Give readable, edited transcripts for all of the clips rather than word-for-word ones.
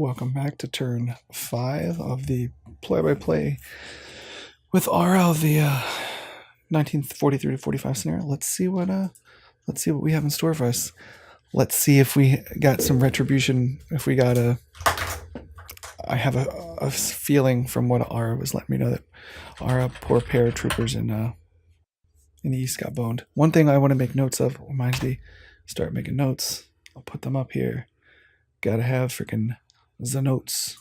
Welcome back to turn 5 of the play-by-play with Ara of the 1943 to 45 scenario. Let's see what we have in store for us. Let's see if we got some retribution. If we got I have a feeling from what Ara was letting me know that Ara poor paratroopers in the east got boned. One thing I want to make notes of reminds me, start making notes. I'll put them up here. Gotta have freaking the notes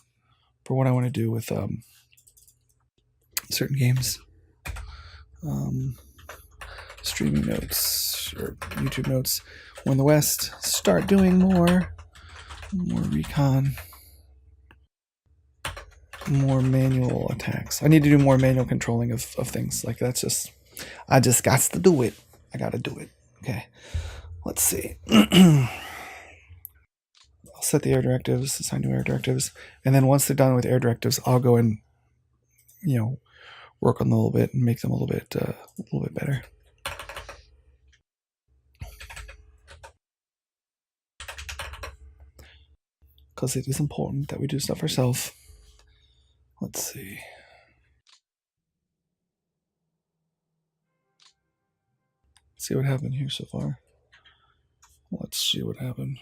for what I want to do with certain games. Streaming notes or YouTube notes. When the West start doing more recon, more manual attacks. I need to do more manual controlling of things. Like I just got to do it. I gotta do it. Okay. Let's see. I'll set the air directives, assign new air directives, and then once they're done with air directives, I'll go and work on them a little bit and make them a little bit better. Because it is important that we do stuff ourselves. Let's see. Let's see what happened here so far. Let's see what happened.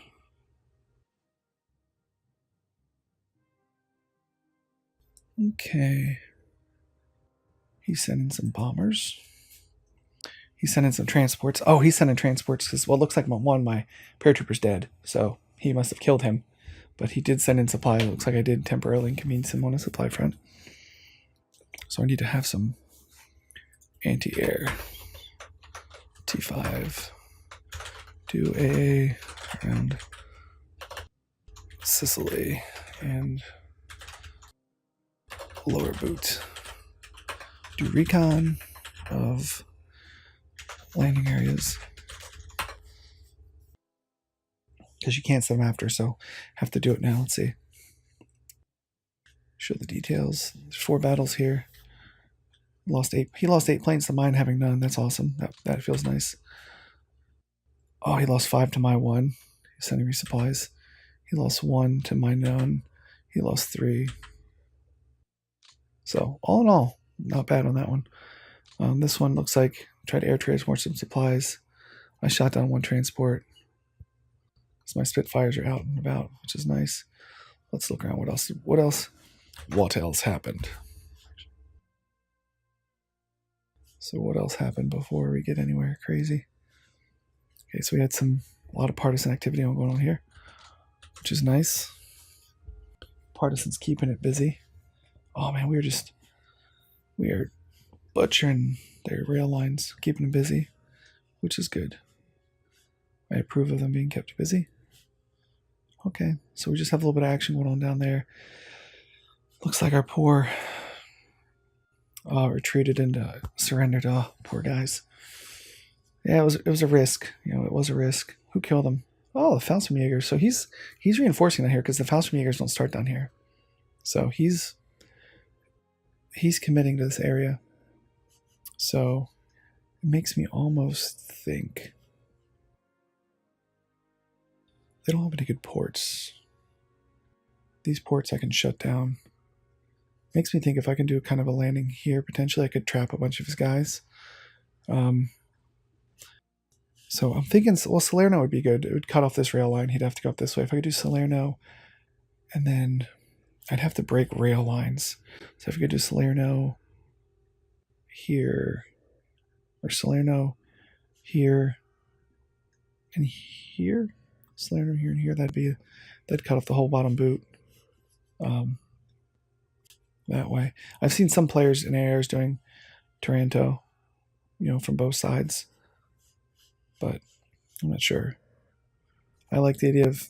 Okay. He's sending some bombers. He's sending some transports. Oh, he's sending transports because, well, it looks like my paratrooper's dead. So he must have killed him. But he did send in supply. It looks like I did temporarily inconvenience him on a supply front. So I need to have some anti-air. T5. Do AA and Sicily and lower boot. Do recon of landing areas. Because you can't set them after, so have to do it now. Let's see. Show the details. There's 4 battles here. Lost 8. He lost 8 planes to mine having none. That's awesome. That feels nice. Oh, he lost 5 to my 1. He's sending me supplies. He lost 1 to my none. He lost 3. So all in all, not bad on that one. This one looks like tried to air transport some supplies. I shot down 1 transport. So my Spitfires are out and about, which is nice. Let's look around. What else happened? So what else happened before we get anywhere crazy? Okay, so we had a lot of partisan activity going on here, which is nice. Partisans keeping it busy. Oh man, we are butchering their rail lines, keeping them busy, which is good. I approve of them being kept busy. Okay, so we just have a little bit of action going on down there. Looks like our poor retreated and surrendered. Oh, poor guys. Yeah, it was a risk. It was a risk. Who killed them? Oh, the Fallschirmjäger. So he's reinforcing that here because the Fallschirmjägers don't start down here. So he's committing to this area. So it makes me almost think they don't have any good ports. These ports I can shut down. Makes me think if I can do kind of a landing here, potentially I could trap a bunch of his guys. So I'm thinking, well, Salerno would be good. It would cut off this rail line. He'd have to go up this way. If I could do Salerno, and then I'd have to break rail lines. So if we could do Salerno here, or Salerno here, and here, Salerno here and here, that'd cut off the whole bottom boot. That way. I've seen some players in AARs doing Taranto, from both sides. But I'm not sure. I like the idea of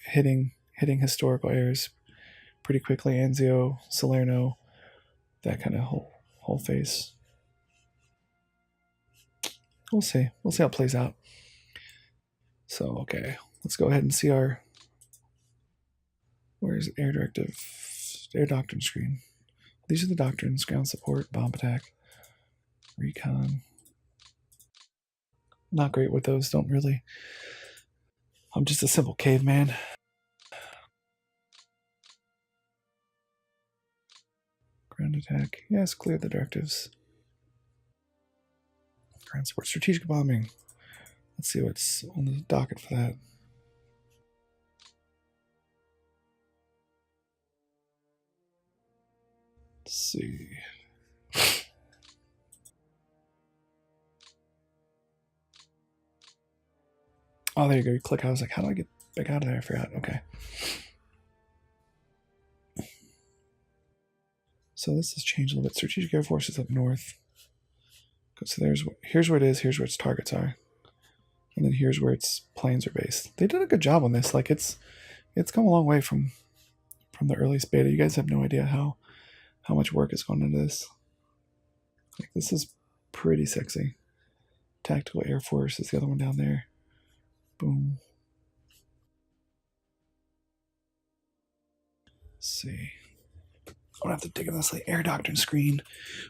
hitting historical areas pretty quickly. Anzio, Salerno, that kind of whole face. We'll see. We'll see how it plays out. So, okay. Let's go ahead and see where's air directive, air doctrine screen. These are the doctrines: ground support, bomb attack, recon. Not great with those, don't really. I'm just a simple caveman. attack. Yes, clear the directives. Transport strategic bombing. Let's see what's on the docket for that. Let's see. Oh, there you go. You click. I was like, how do I get back out of there? I forgot. Okay. So this has changed a little bit. Strategic Air Force is up north. So here's where it is. Here's where its targets are, and then here's where its planes are based. They did a good job on this. Like it's come a long way from the earliest beta. You guys have no idea how much work has gone into this. Like this is pretty sexy. Tactical Air Force is the other one down there. Boom. Let's see. I'm gonna have to dig in this like air doctrine screen.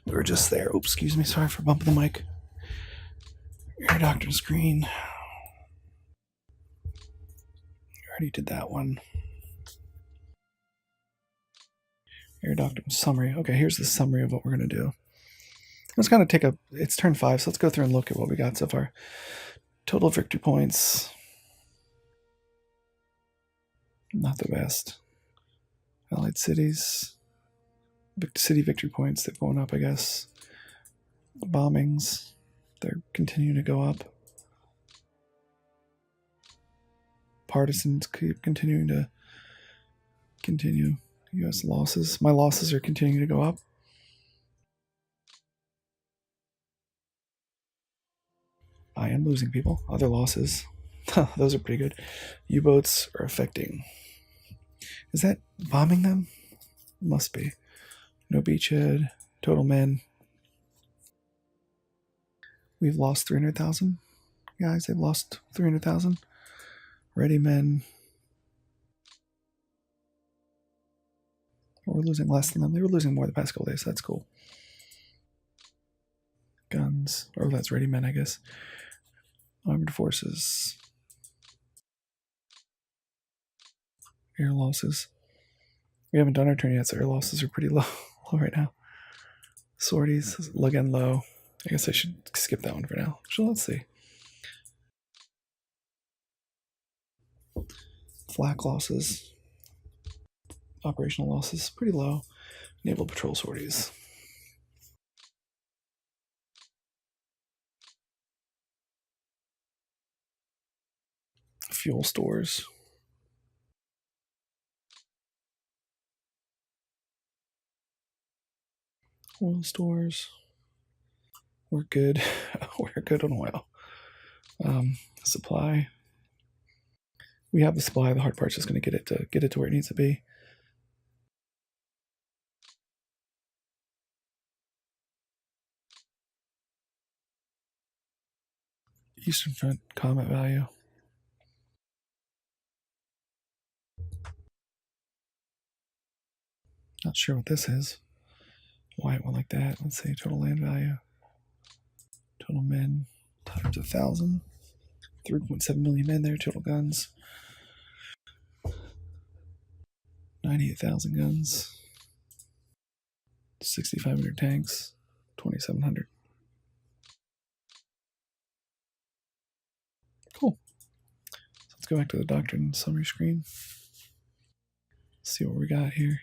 We were just there. Oops, excuse me. Sorry for bumping the mic. Air doctrine screen. Already did that one. Air doctrine summary. Okay, here's the summary of what we're gonna do. Let's kind of take it's turn 5, so let's go through and look at what we got so far. Total victory points. Not the best. Allied cities. City victory points, they're going up, I guess. Bombings, they're continuing to go up. Partisans keep continuing to continue. U.S. losses. My losses are continuing to go up. I am losing people. Other losses. Those are pretty good. U-boats are affecting. Is that bombing them? Must be. No beachhead. Total men. We've lost 300,000. Guys, they've lost 300,000. Ready men. We're losing less than them. They were losing more the past couple days. So that's cool. Guns. Oh, that's ready men, I guess. Armored forces. Air losses. We haven't done our turn yet, so air losses are pretty low right now. Sorties, again low. I guess I should skip that one for now. So let's see. Flak losses. Operational losses, pretty low. Naval patrol sorties. Fuel stores. Oil stores. We're good. We're good on oil. Supply. We have the supply. The hard part's just going to get it to where it needs to be. Eastern Front combat value. Not sure what this is. Why it went like that. Let's see. Total land value. Total men times 1,000. 3.7 million men there. Total guns. 98,000 guns. 6,500 tanks. 2,700. Cool. So let's go back to the doctrine summary screen. See what we got here.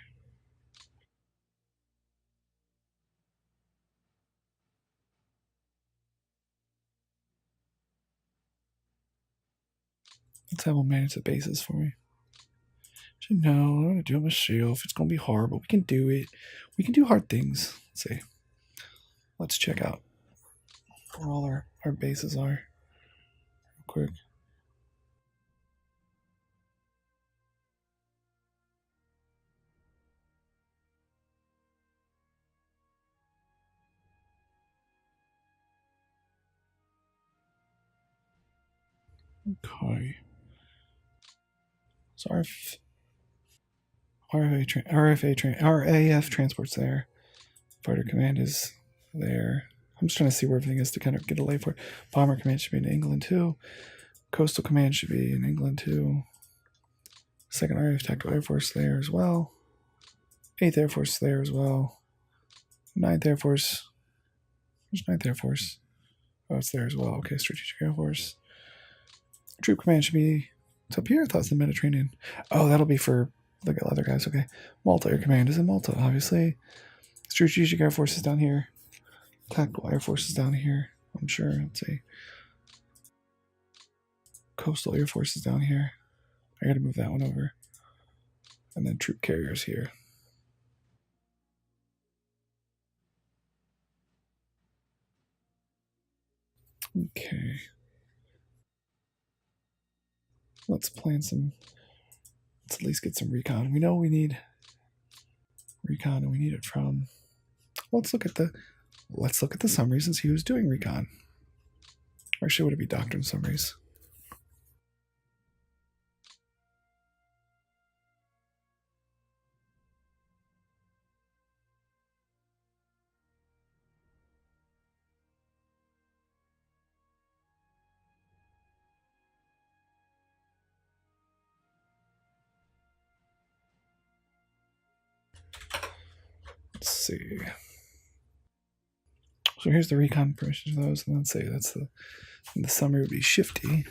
Let's have them manage the bases for me. No, I'm going to do it myself. It's going to be hard, but we can do it. We can do hard things. Let's see. Let's check out where all our bases are real quick. Okay. So RAF transport's there. Fighter command is there. I'm just trying to see where everything is to kind of get a lay for it. Bomber command should be in England too. Coastal command should be in England too. Second RAF Tactical Air Force there as well. 8th Air Force there as well. 9th Air Force. Where's 9th Air Force? Oh, it's there as well. Okay, Strategic Air Force. Troop Command should be... It's up here? I thought it was the Mediterranean. Oh, that'll be for the other guys. Okay. Malta Air Command is in Malta, obviously. Strategic Air Force is down here. Tactical Air Force is down here. I'm sure. Let's see. Coastal Air Force is down here. I gotta move that one over. And then troop carriers here. Okay. Let's plan some. Let's at least get some recon. We know we need recon, and we need it from. Let's look at the summaries and see who's doing recon. Or actually, would it be doctrine summaries? Let's see. So here's the recon permissions of those, and let's say that's the summary would be shifty.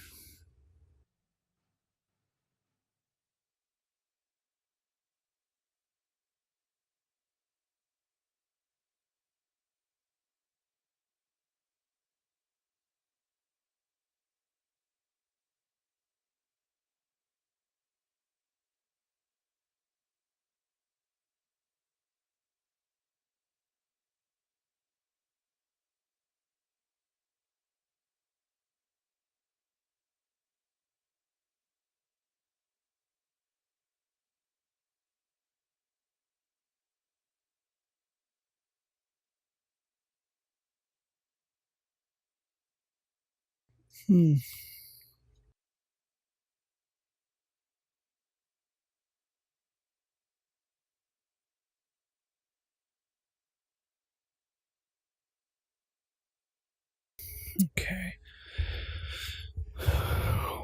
Okay.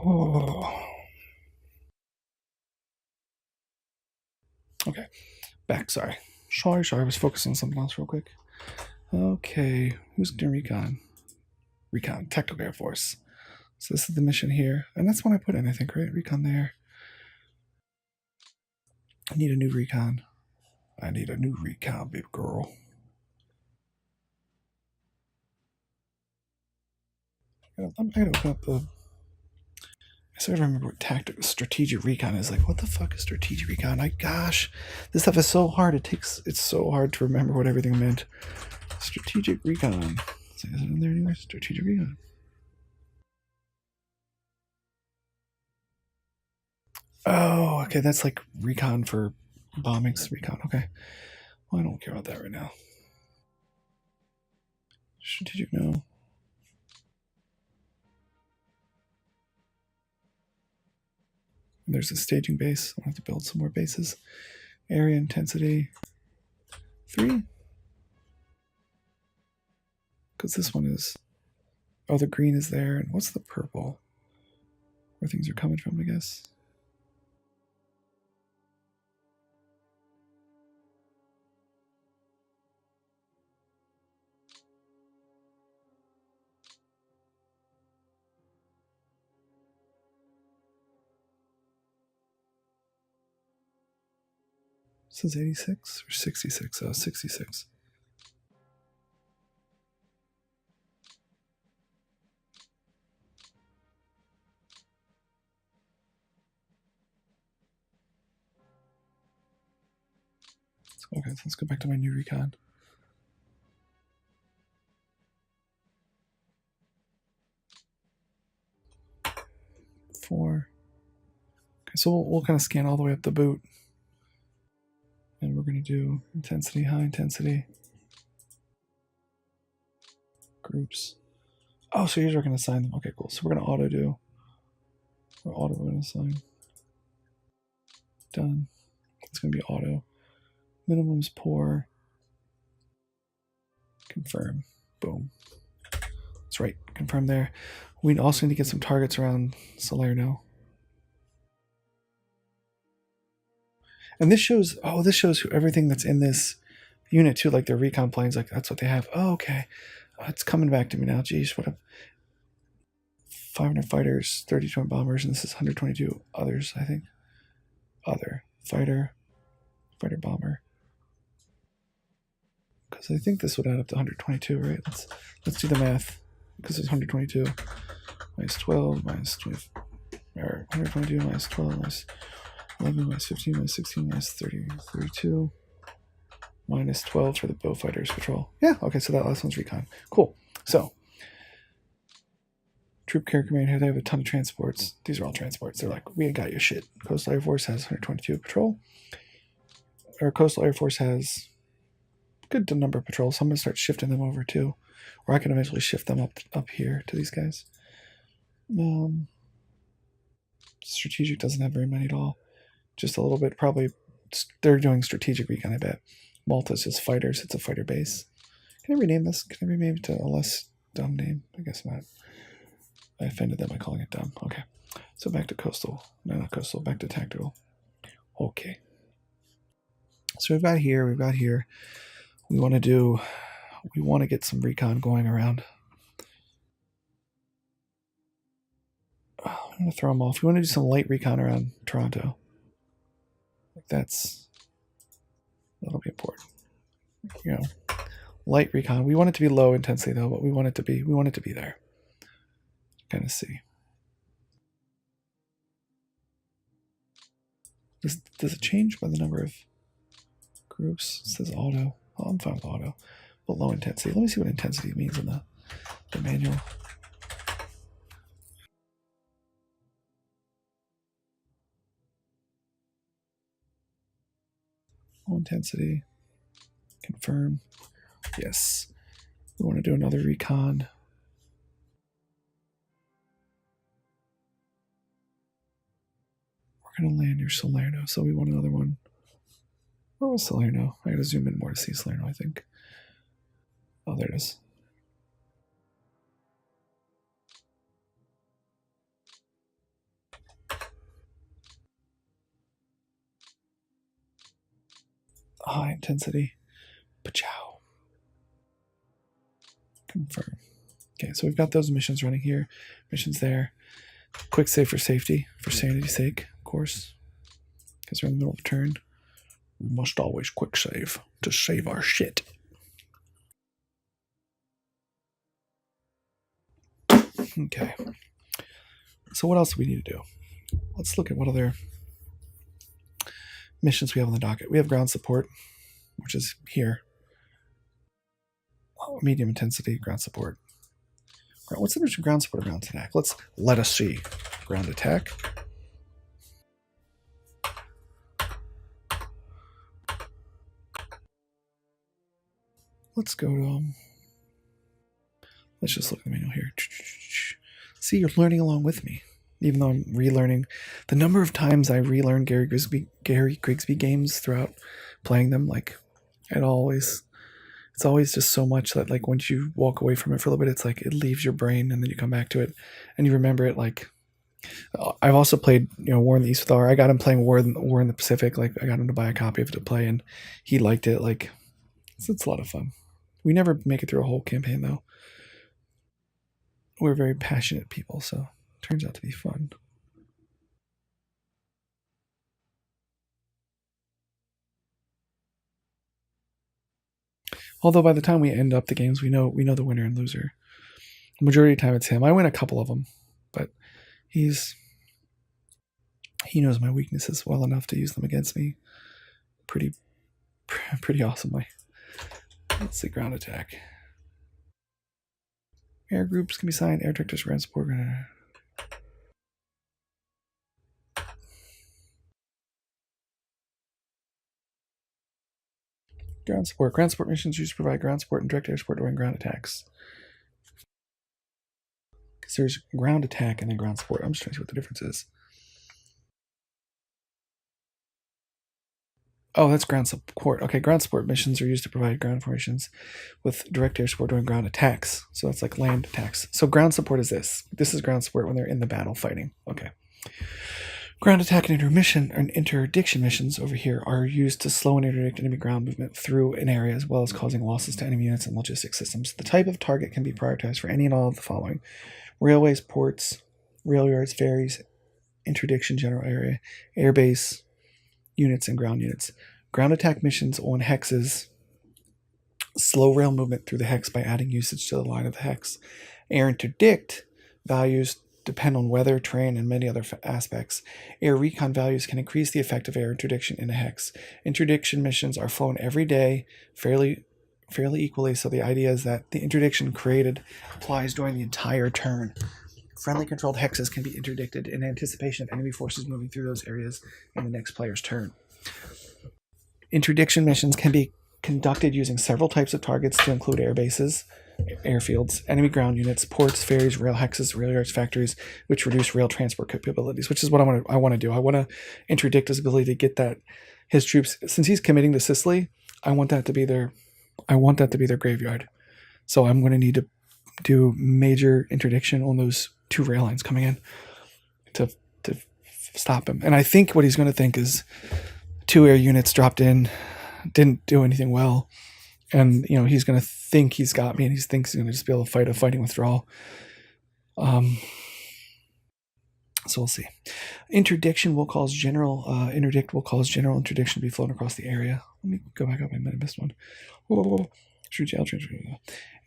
Oh. Okay. Back, sorry. Sorry, I was focusing on something else real quick. Okay. Who's doing recon? Recon, Tactical Air Force. So this is the mission here. And that's one I put in, I think, right? Recon there. I need a new recon. I need a new recon, baby girl. I'm gonna open up the. I sort of remember what strategic recon is like. What the fuck is strategic recon? Gosh, this stuff is so hard. It's so hard to remember what everything meant. Strategic recon. Is it in there anywhere? Strategic recon. Oh, okay. That's like recon for bombings. Recon. Okay. Well, I don't care about that right now. Strategic, no. There's a staging base. I'll have to build some more bases. Area intensity 3. Because this one is. Oh, the green is there. And what's the purple? Where things are coming from, I guess. This is 86 or 66? Oh, 66. Okay, so let's go back to my new recon. Four. Okay, so we'll kind of scan all the way up the boot. And we're going to do intensity, high intensity. Groups. Oh, so here's where we're going to assign them. Okay, cool. So we're going to auto do. Or auto going to assign. Done. It's going to be auto. Minimum's poor. Confirm. Boom. That's right. Confirm there. We also need to get some targets around Salerno. And this shows, everything that's in this unit too, like their recon planes, like that's what they have. Oh, okay. It's coming back to me now. Geez, what a 500 fighters, 32 bombers, and this is 122 others, I think. Other fighter bomber. Because I think this would add up to 122, right? Let's do the math. Because it's 122 minus 12 minus 20, or 122 minus 12 minus 11 minus 15 minus 16 minus 30, 32 minus 12 for the bow fighters patrol. Yeah, okay, so that last one's recon. Cool. So troop carrier command here, they have a ton of transports. These are all transports. They're like, we ain't got your shit. Coastal Air Force has 122 patrol. Our Coastal Air Force has a good number of patrols, so I'm going to start shifting them over too. Or I can eventually shift them up here to these guys. Strategic doesn't have very many at all. Just a little bit. Probably they're doing strategic recon, I bet. Malta's just fighters. It's a fighter base. Can I rename this? Can I rename it to a less dumb name? I guess not. I offended them by calling it dumb. Okay. So back to coastal. No, not coastal. Back to tactical. Okay. So we've got here. We want to get some recon going around. I'm going to throw them off. We want to do some light recon around Toronto. Like that'll be important. You know, light recon. We want it to be low intensity though, but we want it to be there. Kind of see. Does it change by the number of groups? It says auto. Oh, I'm fine with auto. But low intensity. Let me see what intensity means in the manual. Low intensity. Confirm. Yes. We want to do another recon. We're going to land near Salerno, so we want another one. Where was Salerno? I got to zoom in more to see Salerno, I think. Oh, there it is. High intensity. Pachow. Confirm. Okay, so we've got those missions running here. Missions there. Quick save for safety, for sanity's sake, of course. Because we're in the middle of a turn. We must always quick save to save our shit. Okay. So what else do we need to do? Let's look at what other missions we have on the docket. We have ground support, which is here. Medium intensity ground support. What's the difference between ground support and ground attack? Let us see. Ground attack. Let's go to let's just look at the manual here. See, you're learning along with me, even though I'm relearning. The number of times I relearn Gary Grigsby games throughout playing them, like it's always just so much that like once you walk away from it for a little bit, it's like it leaves your brain and then you come back to it and you remember it. Like I've also played, War in the East with R. I got him playing War in the Pacific. Like I got him to buy a copy of it to play and he liked it. Like it's a lot of fun. We never make it through a whole campaign though. We're very passionate people, so it turns out to be fun. Although by the time we end up the games, we know the winner and loser. The majority of the time it's him. I win a couple of them, but he knows my weaknesses well enough to use them against me pretty awesomely. Let's see, ground attack. Air groups can be signed. Air directors, ground support. Ground support. Ground support missions used to provide ground support and direct air support during ground attacks. Because there's ground attack and then ground support. I'm just trying to see what the difference is. Oh, that's ground support. Okay, ground support missions are used to provide ground formations with direct air support during ground attacks. So that's like land attacks. So ground support is this. This is ground support when they're in the battle fighting. Okay. Ground attack and interdiction missions over here are used to slow and interdict enemy ground movement through an area, as well as causing losses to enemy units and logistics systems. The type of target can be prioritized for any and all of the following: railways, ports, rail yards, ferries, interdiction general area, airbase units, and ground units. Ground attack missions on hexes slow rail movement through the hex by adding usage to the line of the hex. Air interdict values depend on weather, terrain, and many other aspects. Air recon values can increase the effect of air interdiction in a hex. Interdiction missions are flown every day, fairly equally, so the idea is that the interdiction created applies during the entire turn. Friendly controlled hexes can be interdicted in anticipation of enemy forces moving through those areas in the next player's turn. Interdiction missions can be conducted using several types of targets to include air bases, airfields, enemy ground units, ports, ferries, rail hexes, rail yards, factories, which reduce rail transport capabilities, which is what I want to do. I want to interdict his ability to get that his troops, since he's committing to Sicily, I want that to be their graveyard. So I'm going to need to do major interdiction on those two rail lines coming in to stop him. And I think what he's going to think is 2 air units dropped in, didn't do anything well, and he's going to think he's got me, and he thinks he's going to just be able to fight a fighting withdrawal. So we'll see. Interdict will cause general interdiction to be flown across the area. Let me go back up. I might have missed one.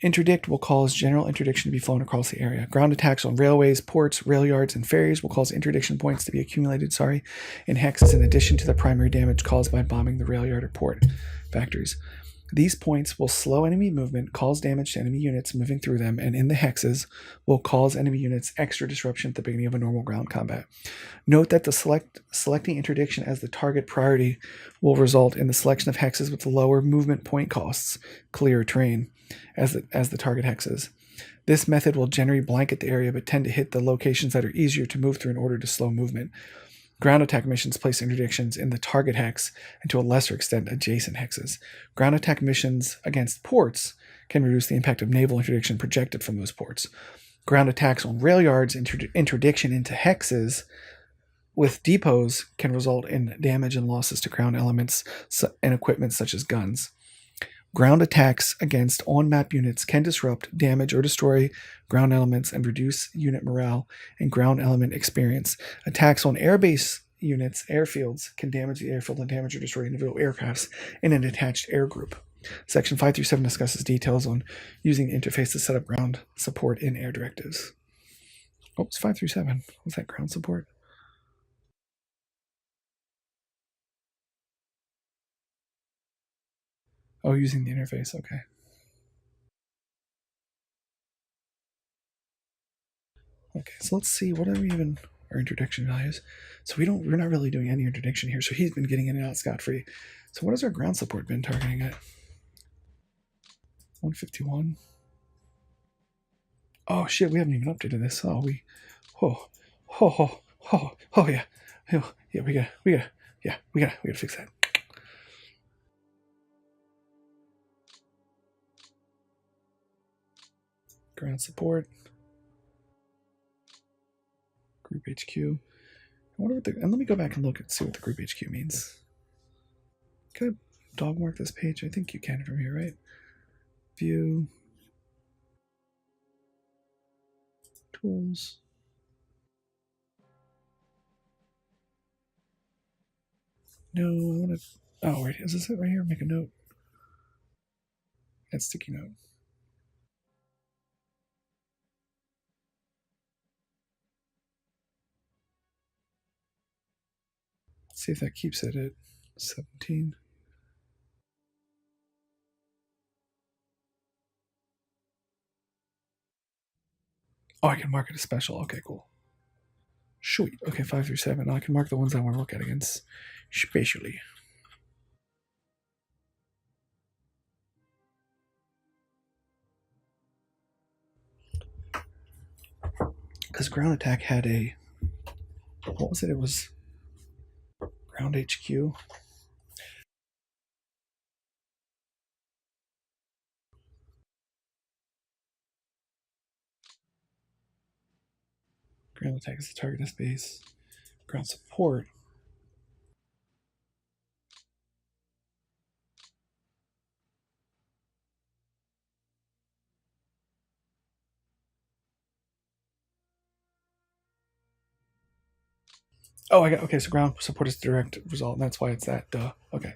Interdict will cause general interdiction to be flown across the area. Ground attacks on railways, ports, rail yards, and ferries will cause interdiction points to be accumulated, in hexes in addition to the primary damage caused by bombing the rail yard or port factories. These points will slow enemy movement, cause damage to enemy units moving through them, and in the hexes will cause enemy units extra disruption at the beginning of a normal ground combat. Note that selecting interdiction as the target priority will result in the selection of hexes with lower movement point costs, clear terrain, as the target hexes. This method will generally blanket the area but tend to hit the locations that are easier to move through in order to slow movement. Ground attack missions place interdictions in the target hex and to a lesser extent adjacent hexes. Ground attack missions against ports can reduce the impact of naval interdiction projected from those ports. Ground attacks on rail yards interdiction into hexes with depots can result in damage and losses to ground elements and equipment such as guns. Ground attacks against on-map units can disrupt, damage, or destroy ground elements and reduce unit morale and ground element experience. Attacks on airbase units, airfields, can damage the airfield and damage or destroy individual aircrafts in an attached air group. Section 5 through 7 discusses details on using the interface to set up ground support in air directives. Oh, it's 5 through 7. What's that, ground support? Oh, using the interface, okay. Okay, so let's see, what are our interdiction values? So we're not really doing any interdiction here, so he's been getting in and out scot-free. So what has our ground support been targeting at? 151. Oh shit, we haven't even updated this. Oh, we yeah. Yeah, we gotta fix that. Ground support. Group HQ. And let me go back and look and see what the group HQ means. Can I dog mark this page? I think you can from here, right? View. Tools. No, I want to. Oh, wait, is this it right here? Make a note. That's sticky note. Let's see if that keeps it at 17. Oh, I can mark it as special. Okay, cool. Sweet. Okay, 5 through 7. I can mark the ones I want to look at against spatially. Because ground attack had a. What was it? It was ground HQ. Ground attack is the target space. Ground support. Oh, I got okay. So ground support is the direct result, and that's why it's that. Duh. Okay.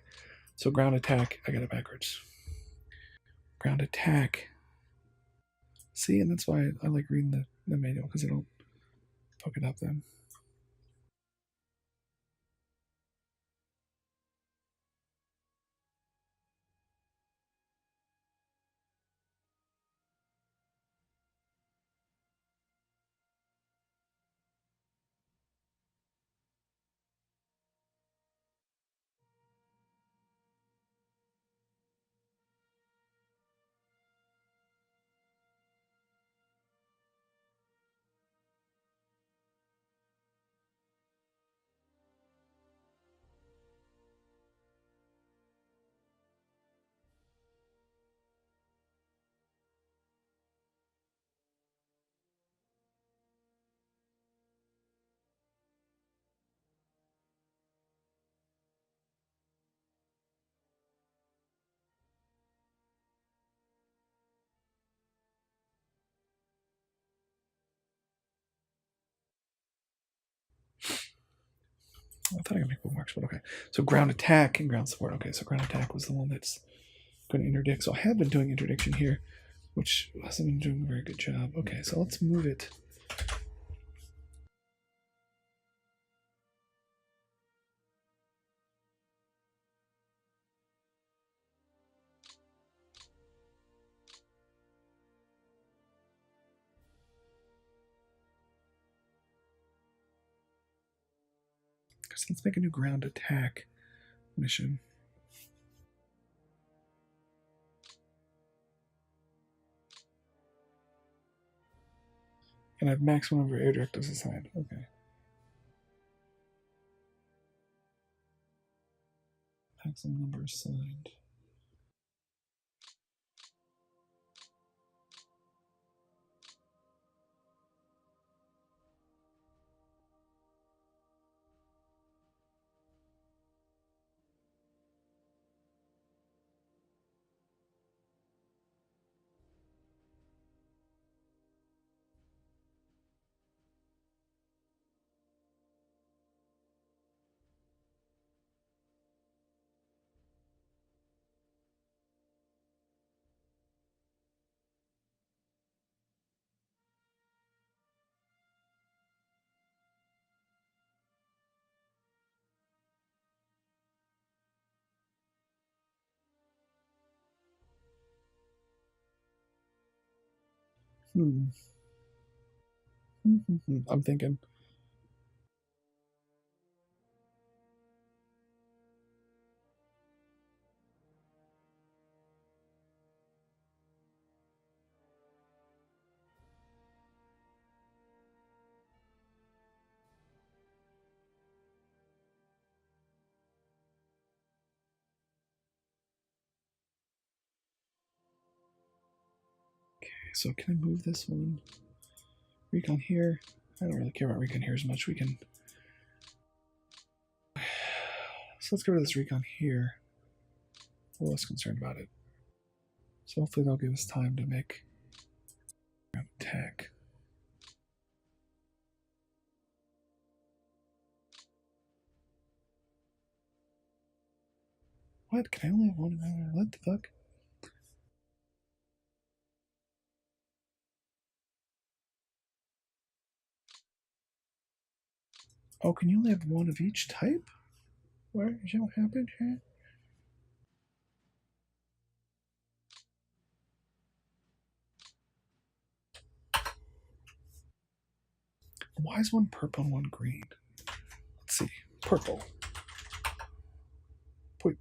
So ground attack. I got it backwards. Ground attack. See, and that's why I like reading the manual because they don't fuck it up then. I thought I could make bookmarks, but okay. So ground attack and ground support. Okay, so ground attack was the one that's going to interdict. So I have been doing interdiction here, which hasn't been doing a very good job. Okay, so let's move it. Let's make a new ground attack mission. And I have maximum number of air directives assigned. Okay. Maximum number assigned. Hmm. I'm thinking. Okay, so can I move this one? Recon here. I don't really care about recon here as much. We can. So let's get rid of this recon here. I'm less concerned about it. So hopefully they'll give us time to make an attack. What? Can I only have one? What the fuck? Oh, can you only have one of each type? What? Is that what happened here? Why is one purple and one green? Let's see. Purple. Wait.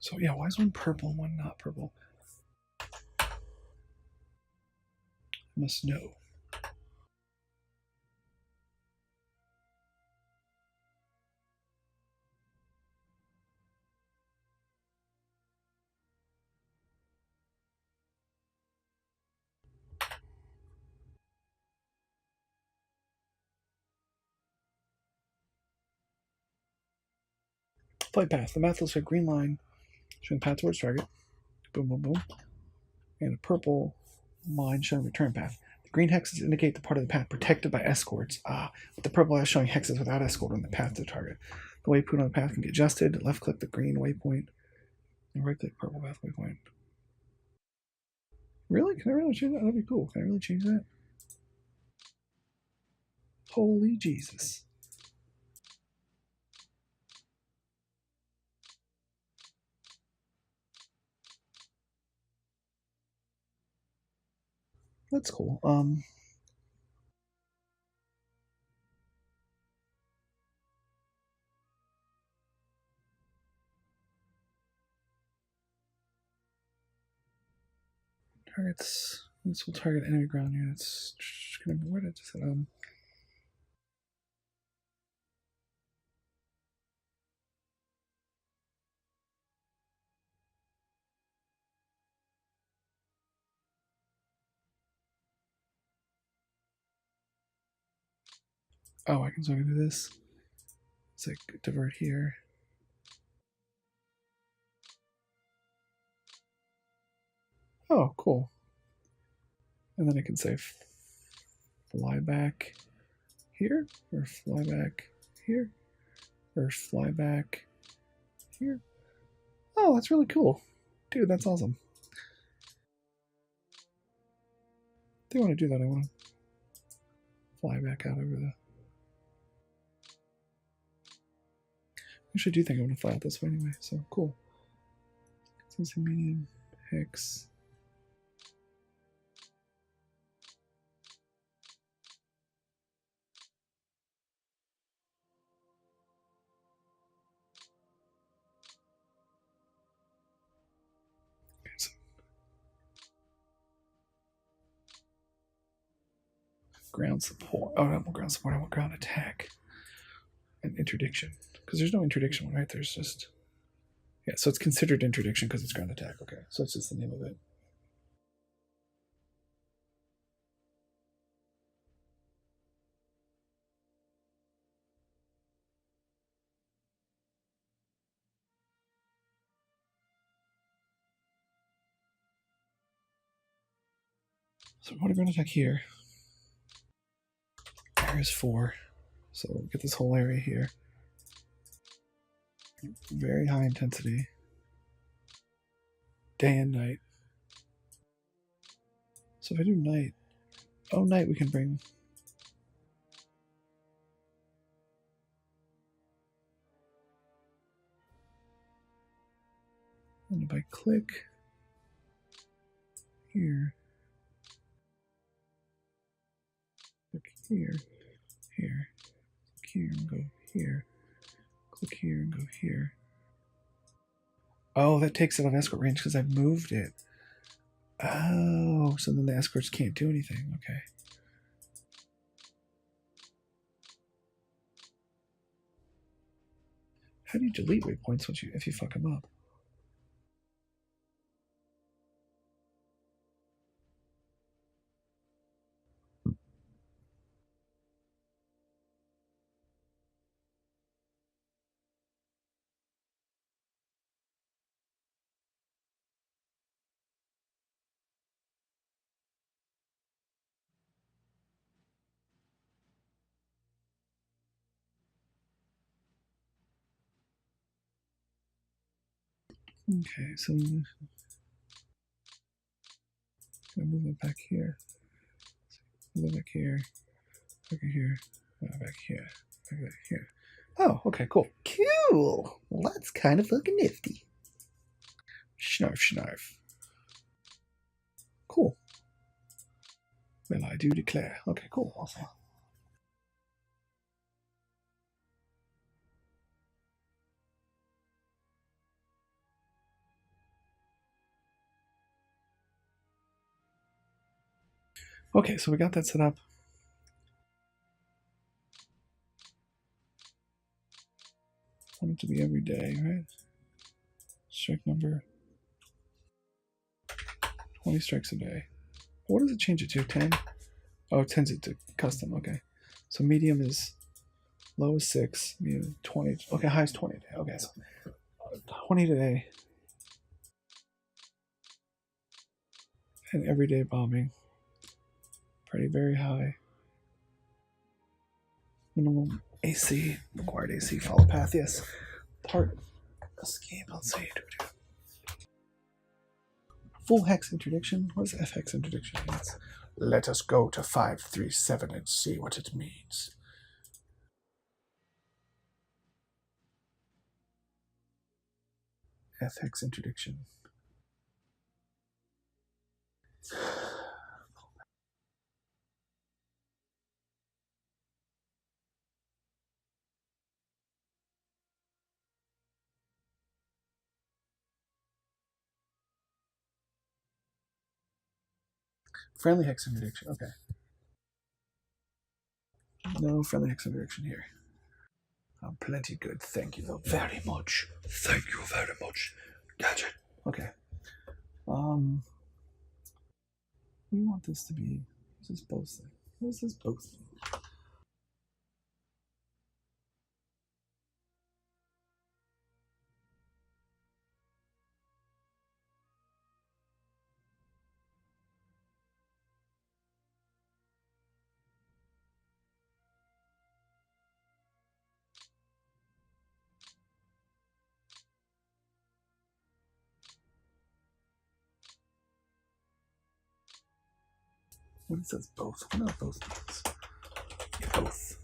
So yeah, why is one purple and one not purple? I must know. Flight path. The map looks like a green line showing the path towards target. Boom, boom, boom. And a purple line showing return path. The green hexes indicate the part of the path protected by escorts. With the purple is showing hexes without escort on the path to the target. The waypoint on the path can be adjusted. Left click the green waypoint and right click purple path waypoint. Really? Can I really change that? That'd be cool. Can I really change that? Holy Jesus. That's cool. Targets. This will target enemy ground units. Where did I just Oh, I can sort of do this. It's like divert here. Oh, cool. And then I can say fly back here, or fly back here, or fly back here. Oh, that's really cool. Dude, that's awesome. I think I want to do that. I want to fly back out over the... Actually, I do think I want to fly out this way anyway, so cool. It's a medium hex. Okay, so ground support. Oh, I don't want ground support. I want ground attack and interdiction. Because there's no interdiction, right? There's just... Yeah, so it's considered interdiction because it's ground attack. Okay, so it's just the name of it. So I want to ground attack here. There's 4. So we'll get this whole area here. Very high intensity. Day and night. So if I do night, night we can bring... And if I click here, click here, here, click here and go here, click here and go here. Oh, that takes it off escort range because I've moved it. Oh, so then the escorts can't do anything. Okay. How do you delete waypoints if you fuck them up? Okay, so I'm gonna move it back here. Move it back here. Back here. Back here. Back here. Oh, okay, cool. Cool. Well, that's kind of fucking nifty. Schnarf, schnarf. Cool. Well, I do declare. Okay, cool. Awesome. Okay, so we got that set up. I want it to be every day, right? Strike number 20 strikes a day. What does it change it to? 10? Oh, it turns it to custom. Okay. So medium is low is 6, medium 20. Okay, high is 20 today. Okay, so 20 today. And everyday bombing. Pretty very high. Minimum AC, required AC, follow path, yes. Part escape, let's see. Full hex interdiction. What does F hex interdiction mean? Let us go to 537 and see what it means. F hex interdiction. Friendly hex interdiction. Okay. No friendly hex interdiction here. Plenty good. Thank you though very much. Thank you very much. Gotcha. Okay. We want this to be. What's this both thing? What is this both thing? What is this both? What are both things? Yeah, both.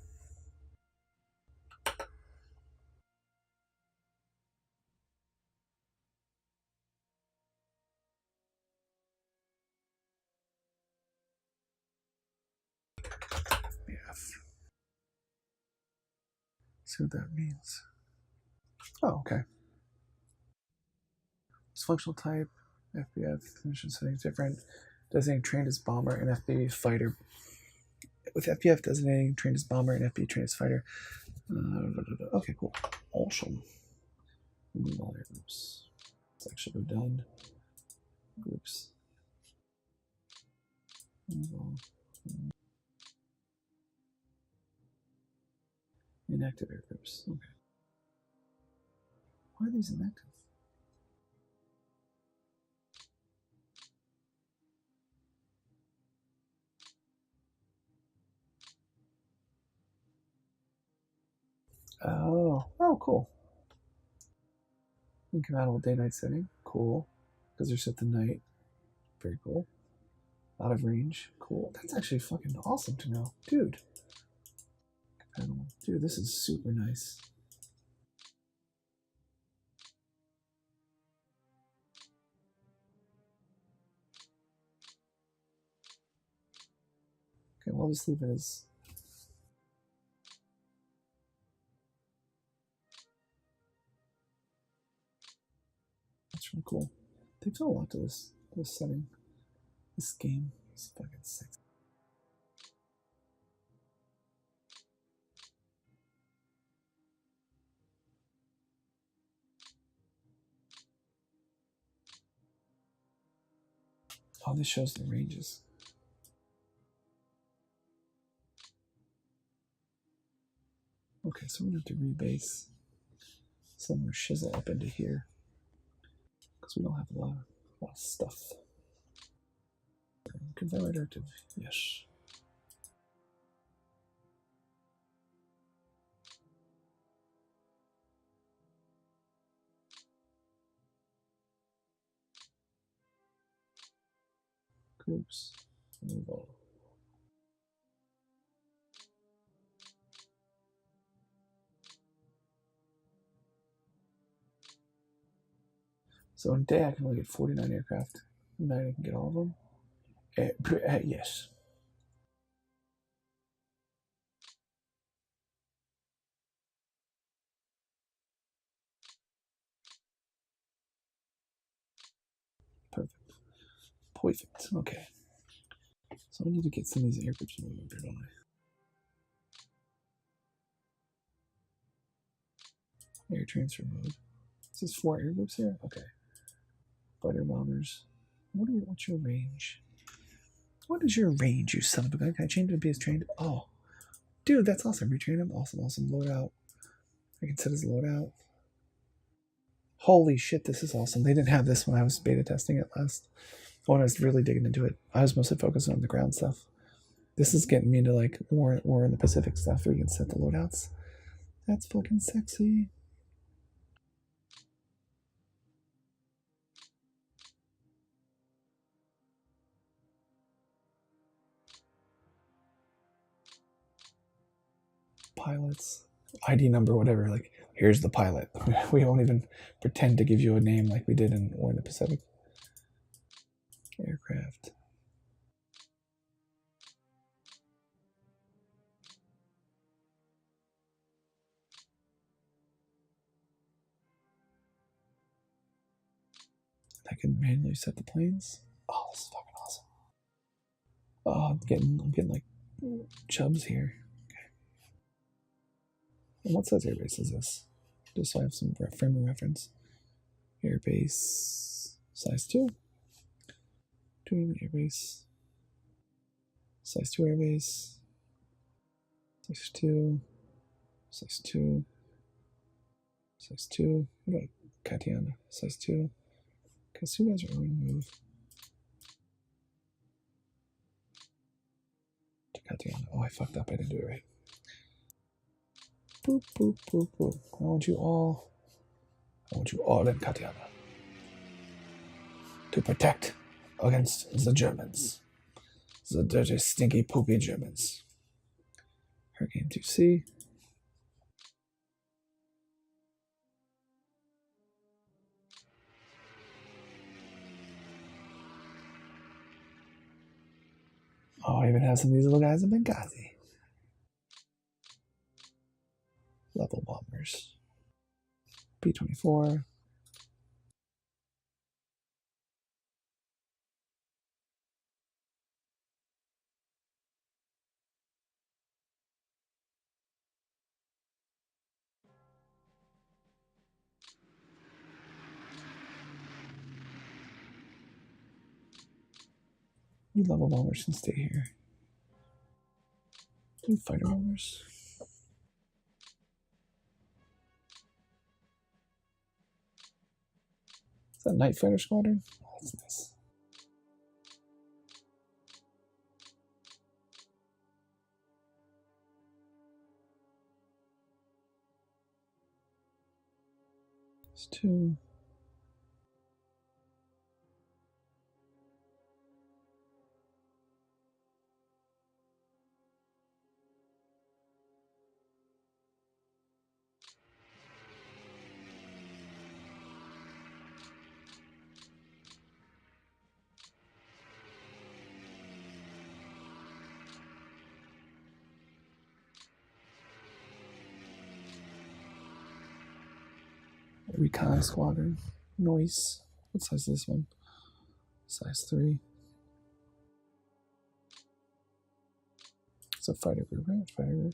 Yeah. See what that means. Oh, okay. It's functional type, FBF, mission settings different. Designating trained as bomber and FB fighter. With FBF designating trained as bomber and FB trained as fighter. Okay, cool. Awesome. Remove all your groups. Section we've done. Groups. Inactive air groups. Okay. Why are these inactive? Oh, cool. Incompatible day-night setting. Cool. Because they're set to night. Very cool. Out of range. Cool. That's actually fucking awesome to know. Dude. Dude, this is super nice. Okay, well, I'll just leave it as. That's really cool. They've done a lot to this setting. This game is fucking sick. Oh, this shows the ranges. Okay, so we're gonna have to rebase some more shizzle up into here because we don't have a lot of stuff. Convert directive, yes. Groups, move all. So in day I can only get 49 aircraft. In night I can get all of them. Yes. Perfect. Perfect. Okay. So I need to get some of these air groups moved, don't I? Air transfer mode. Is this 4 air groups here? Okay. Fighter bombers. What's your range? What is your range, you son of a gun? Can I change him to be as trained? Oh. Dude, that's awesome. Retrain him. Awesome, awesome. Loadout. I can set his loadout. Holy shit, this is awesome. They didn't have this when I was beta testing it last. When I was really digging into it. I was mostly focused on the ground stuff. This is getting me into like war in the Pacific stuff where you can set the loadouts. That's fucking sexy. Pilots. ID number, whatever. Like, here's the pilot. We won't even pretend to give you a name like we did in War in the Pacific. Aircraft. I can manually set the planes. Oh, this is fucking awesome. Oh, I'm getting like chubs here. Okay. And what size airbase is this? Just so I have some frame of reference. Airbase size 2. Doing airbase. Size 2 airbase. Size 2. Size 2. Size 2. What about Katiana? Size 2. Because you guys are going to move to Katiana. Oh, I fucked up. I didn't do it right. Boop, boop, boop, boop. I want you all in Katiana to protect against the Germans. The dirty, stinky, poopy Germans. Hurricane 2C. Oh, I even have some of these little guys in Benghazi. Level bombers. P-24. You level bombers can stay here. You fighter bombers. Is that Night Fighter Squadron? Oh, that's nice. It's 2. Recon Squadron. Noise. What size is this one? Size 3. It's a fighter group, right? Fighter group.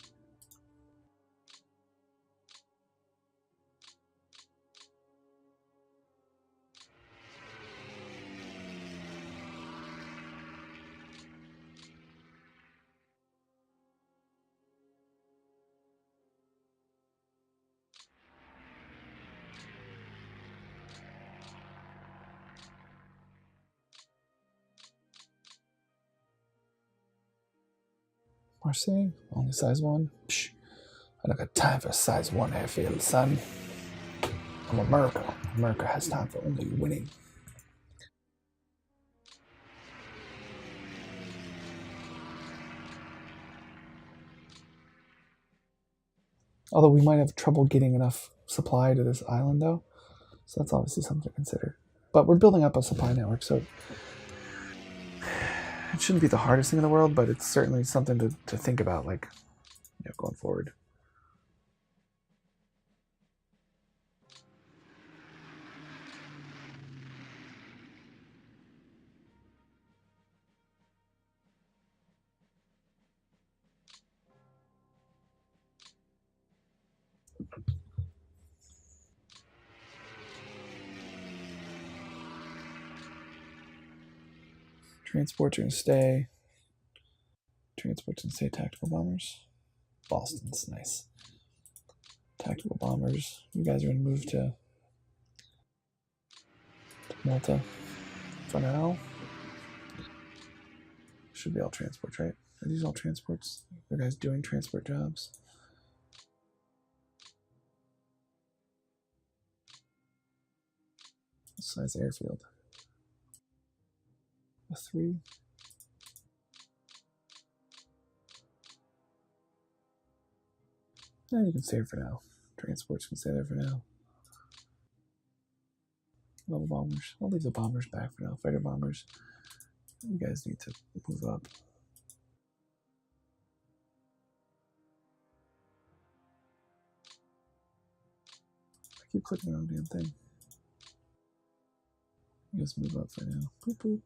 Marseille, only size 1. Psh, I don't got time for size 1 airfield, son. I'm America. America has time for only winning. Although we might have trouble getting enough supply to this island, though. So that's obviously something to consider. But we're building up a supply network, so it shouldn't be the hardest thing in the world, but it's certainly something to think about, like, going forward. Transports are going to stay. Transports and stay. Tactical bombers. Boston's nice. Tactical bombers. You guys are going to move to Malta for now. Should be all transports, right? Are these all transports? Are guys doing transport jobs? What size airfield? A 3. No, you can stay for now. Transports can stay there for now. Level bombers. I'll leave the bombers back for now. Fighter bombers. You guys need to move up. I keep clicking the wrong damn thing. You guys move up for now. Boop, boop.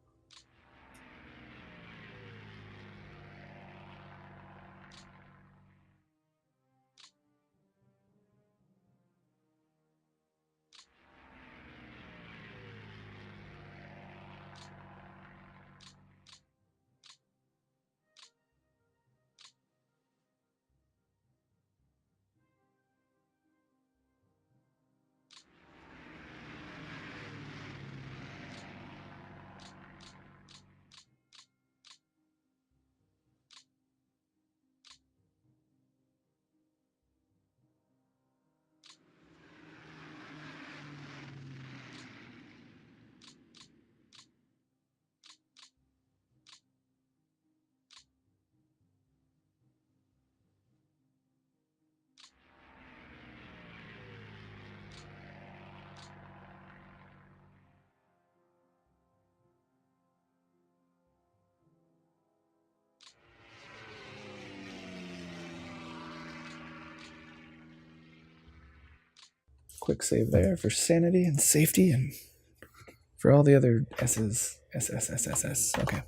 Quick save there for sanity and safety and for all the other S's. S. Okay.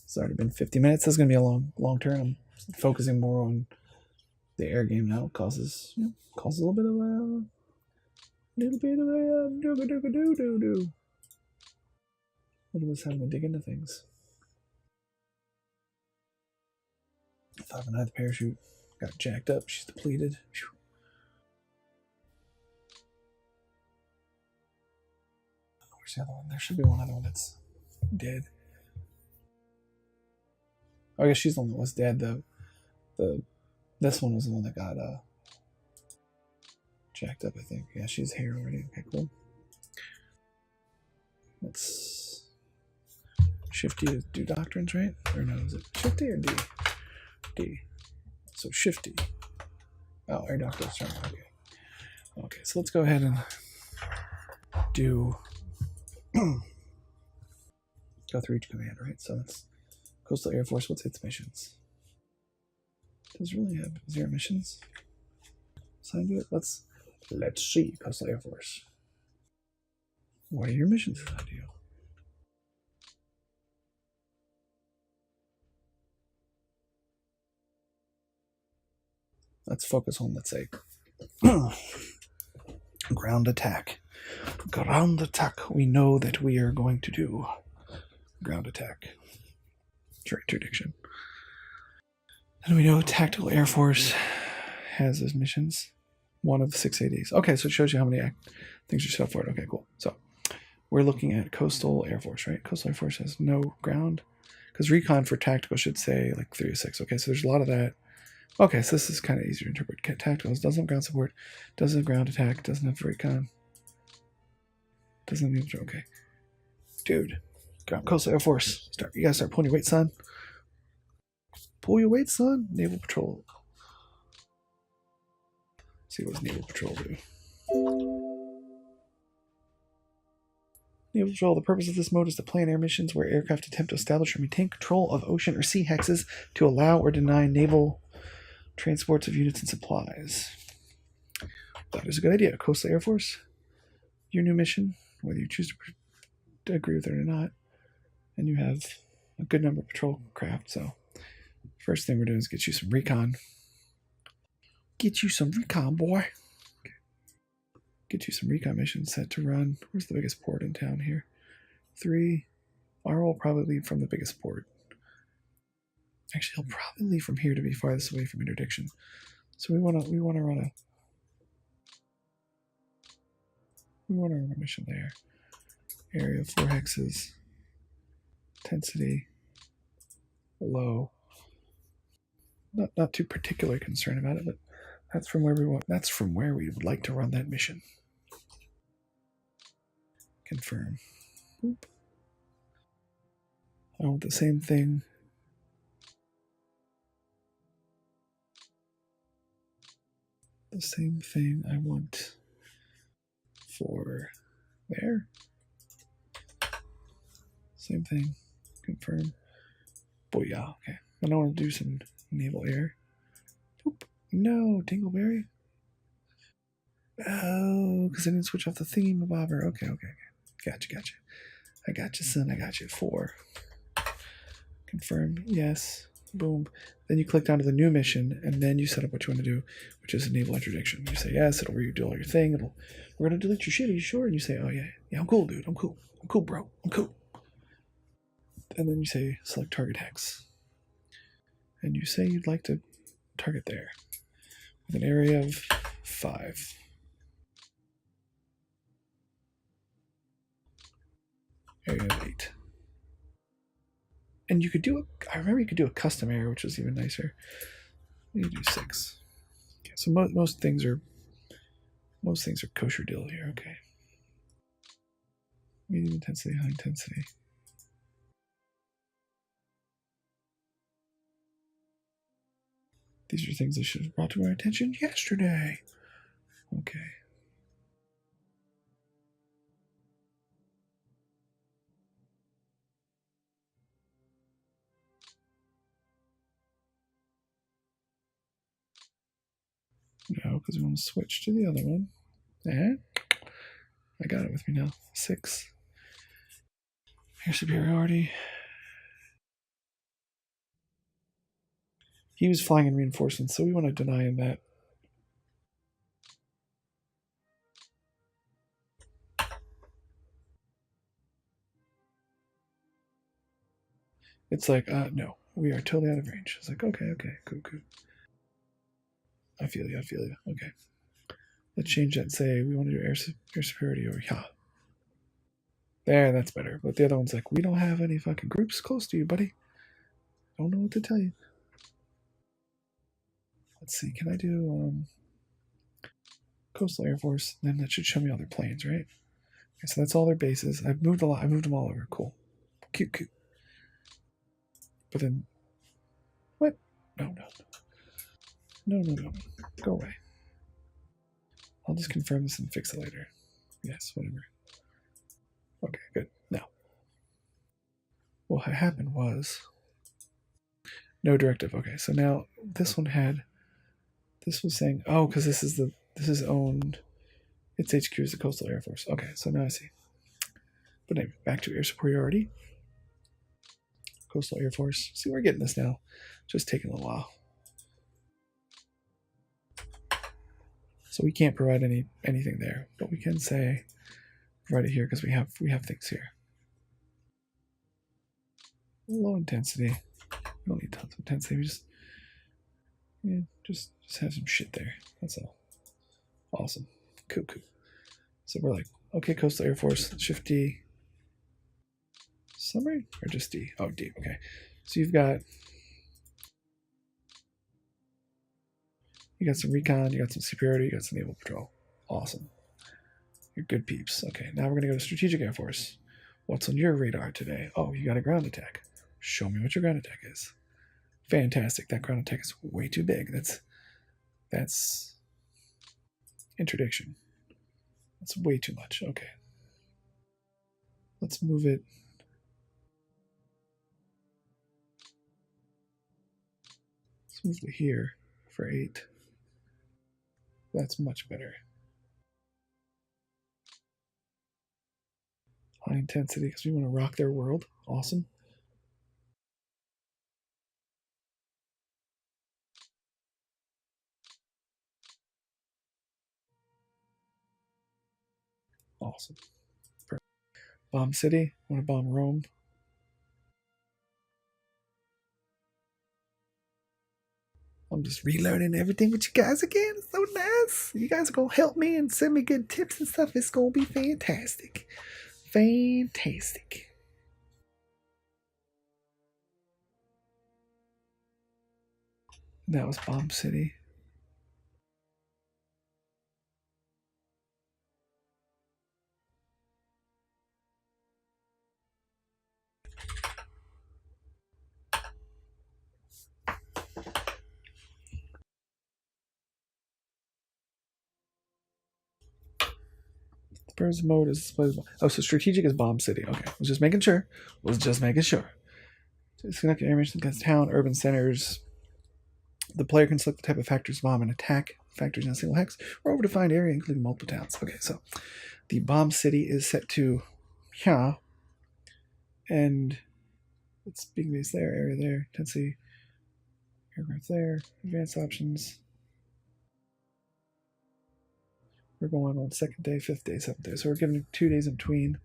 It's already been 50 minutes. This is going to be a long turn. I'm focusing more on the air game now. It causes a little bit of a do. Look at this having to dig into things. 5 and 9 the parachute got jacked up. She's depleted. Whew. Where's the other one? There should be one other one that's dead. Oh, I guess she's the one that was dead. This one was the one that got jacked up, I think. Yeah, she's here already. Okay, cool. Let's Shift D to do doctrines, right? Or no, is it Shift D or D? D. So Shift D. Oh, air doctrines. Okay. Okay, so let's go ahead and do go through each command, right? So it's Coastal Air Force. What's its missions? Does it really have 0 missions? Assigned to it? Let's see. Coastal Air Force. What are your missions assigned to you? Let's focus on, let's say, ground attack. Ground attack. We know that we are going to do ground attack. Interdiction. And we know Tactical Air Force has those missions. 1 of 6 ADs. Okay, so it shows you how many things are set up for it. Okay, cool. So we're looking at Coastal Air Force, right? Coastal Air Force has no ground. Because recon for tactical should say like 3 or 6. Okay, so there's a lot of that. Okay, so this is kind of easier to interpret. Tactical doesn't have ground support, doesn't have ground attack, doesn't have recon. Doesn't have okay. Dude, Coastal Air Force. You gotta start pulling your weight, son. Pull your weight, son. Naval Patrol. Let's see what does Naval Patrol do. Naval Patrol, the purpose of this mode is to plan air missions where aircraft attempt to establish or maintain control of ocean or sea hexes to allow or deny naval transports of units and supplies. That is a good idea. Coastal Air Force, your new mission, whether you choose to agree with it or not, and you have a good number of patrol craft, so first thing we're doing is get you some recon. Get you some recon, boy. Okay. Get you some recon missions set to run. Where's the biggest port in town here? 3. R will probably lead from the biggest port. Actually, he'll probably leave from here to be farthest away from interdiction. So we want to run a mission there. Area 4 hexes. Intensity low. Not too particularly concerned about it, but that's from where we would like to run that mission. Confirm. Boop. I want the same thing. The same thing I want for there. Same thing. Confirm. Booyah. Okay. And I want to do some naval air. Oop. No, Dingleberry. Oh, because I didn't switch off the theme bobber. Okay. Gotcha. I got you, son. I got you. 4. Confirm. Yes. Boom. Then you click down to the new mission, and then you set up what you want to do, which is naval interdiction. You say yes. It'll redo all your thing. We're gonna delete your shit. Are you sure? And you say, oh yeah, I'm cool, dude. I'm cool, bro. I'm cool. And then you say select target hex, and you say you'd like to target there with an area of 5. Area of 8. And you could do I remember you could do a custom area, which was even nicer. You do 6. Okay, so most things are kosher deal here. Okay. Medium intensity, high intensity. These are things that should have brought to my attention yesterday. Okay. No, because we want to switch to the other one. I got it with me now. 6. Air superiority. He was flying in reinforcements, so we want to deny him that. It's like, no, we are totally out of range. It's like, okay, cool. I feel you. Okay. Let's change that and say we want to do air superiority over here. There, that's better. But the other one's like, we don't have any fucking groups close to you, buddy. Don't know what to tell you. Let's see, can I do Coastal Air Force? Then that should show me all their planes, right? Okay, so that's all their bases. I've moved a lot. I moved them all over. Cool. Cute. But then, what? No. Go away. I'll just confirm this and fix it later. Yes, whatever. Okay, good. Now, what happened was no directive. Okay, so now this was saying, oh, because this is owned. Its HQ is the Coastal Air Force. Okay, so now I see. But anyway, back to air superiority. Coastal Air Force. See, we're getting this now. Just taking a little while. So we can't provide anything there, but we can say provide it here because we have things here. Low intensity. We don't need tons of intensity. We just have some shit there. That's all. Awesome. Cool. So we're like, okay, Coastal Air Force, Shift D. Summary or just D? Oh, D. Okay. So you got some recon, you got some superiority, you got some naval patrol. Awesome. You're good peeps. Okay, now we're gonna go to Strategic Air Force. What's on your radar today? Oh, you got a ground attack. Show me what your ground attack is. Fantastic. That ground attack is way too big. That's interdiction. That's way too much. Okay. Let's move it. Let's move it here for 8. That's much better. High intensity because we want to rock their world. Awesome. Awesome. Perfect. Bomb City. Want to bomb Rome. I'm just relearning everything with you guys again. It's so nice. You guys are gonna help me and send me good tips and stuff. It's gonna be fantastic. Fantastic. That was Bomb City. Burst mode is oh, so strategic is Bomb City. Okay, was just making sure. Disconnect your animation against town, urban centers. The player can select the type of factors bomb and attack factors in a single hex or over defined area, including multiple towns. Okay, so the Bomb City is set to here, and it's being based there, area there, intensity, aircraft there, advanced options. We're going on second day, fifth day, seventh day. So we're giving 2 days in between.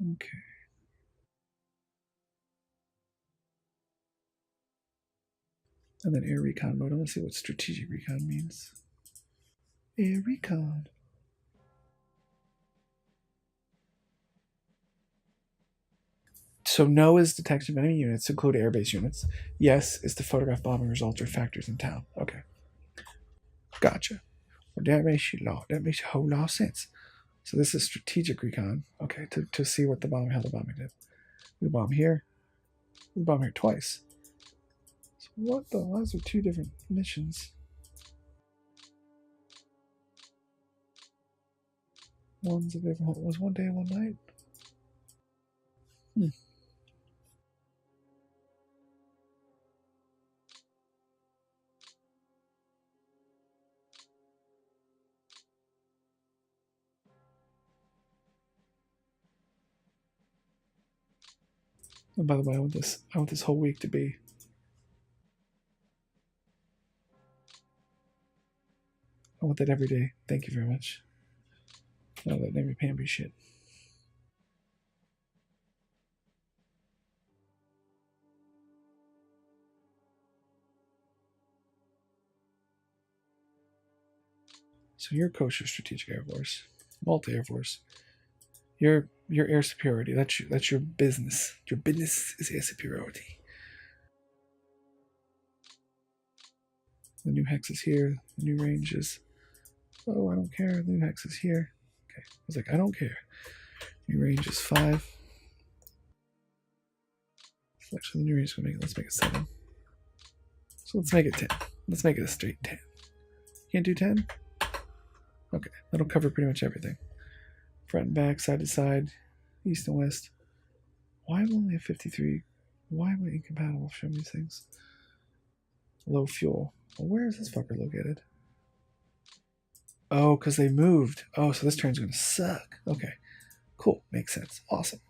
Okay. And then air recon mode. Let's see what strategic recon means. Air recon. So no is detection of enemy units, include airbase units. Yes is to photograph bombing results or factors in town. Okay. Gotcha. Well, that makes a whole lot of sense. So this is strategic recon. Okay, to see what how the bombing did. We bomb here. We bomb here twice. So what the? Why is there 2 different missions? One's a different. Was 1 day and 1 night? And by the way, I want this whole week to be. I want that every day. Thank you very much. No, that name Pamby shit. So you're kosher strategic air force, multi air force. Your air superiority. That's your business. Your business is air superiority. The new hex is here. The new range is. Oh, I don't care. The new hex is here. Okay. I was like, I don't care. New range is 5. So actually, the new range is gonna make it. Let's make it 7. So let's make it 10. Let's make it a straight 10. Can't do 10? Okay, that'll cover pretty much everything. Front and back, side to side, east and west. Why am I only at 53? Why am I incompatible for these things? Low fuel. Well, where is this fucker located? Oh, because they moved. Oh, so this turn's going to suck. Okay, cool. Makes sense. Awesome.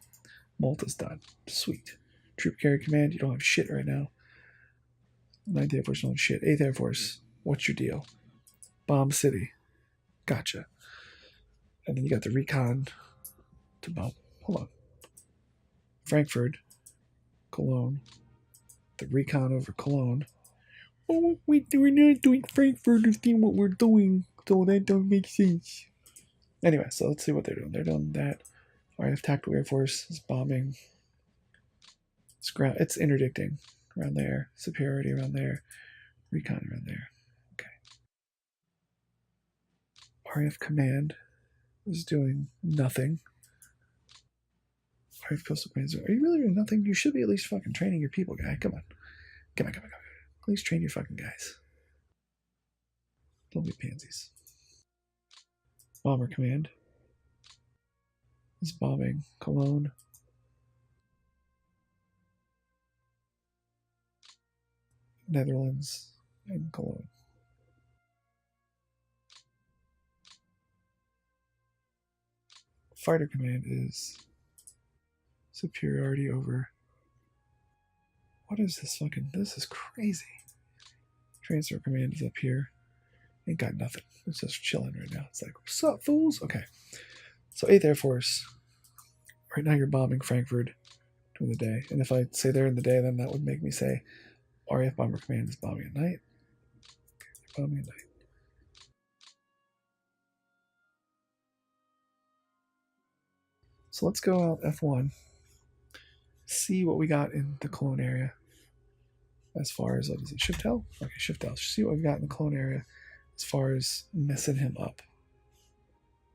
Malta's done. Sweet. Troop Carrier Command, you don't have shit right now. 9th Air Force, don't shit. 8th Air Force, what's your deal? Bomb City. Gotcha. And then you got the recon to bomb. Hold on. Frankfurt, Cologne. The recon over Cologne. Oh, we're not doing Frankfurt to see what we're doing, so that don't make sense. Anyway, so let's see what they're doing. They're doing that. RAF Tactical Air Force is bombing. It's interdicting around there. Superiority around there. Recon around there. Okay. RAF Command is doing nothing. RAF Coastal Command are you really doing nothing? You should be at least fucking training your people, guy. Come on. Come on. At least train your fucking guys. Don't be pansies. Bomber Command is bombing Cologne. Netherlands and Cologne. Fighter Command is superiority over. What is this fucking? This is crazy. Transfer command is up here. Ain't got nothing. It's just chilling right now. It's like, what's up, fools? Okay. So 8th Air Force. Right now you're bombing Frankfurt during the day. And if I say they're in the day, then that would make me say RAF Bomber Command is bombing at night. Okay, bombing at night. So let's go out F1. See what we got in the clone area. As far as, what is it, Shift L? Okay, Shift L. See what we've got in the clone area as far as messing him up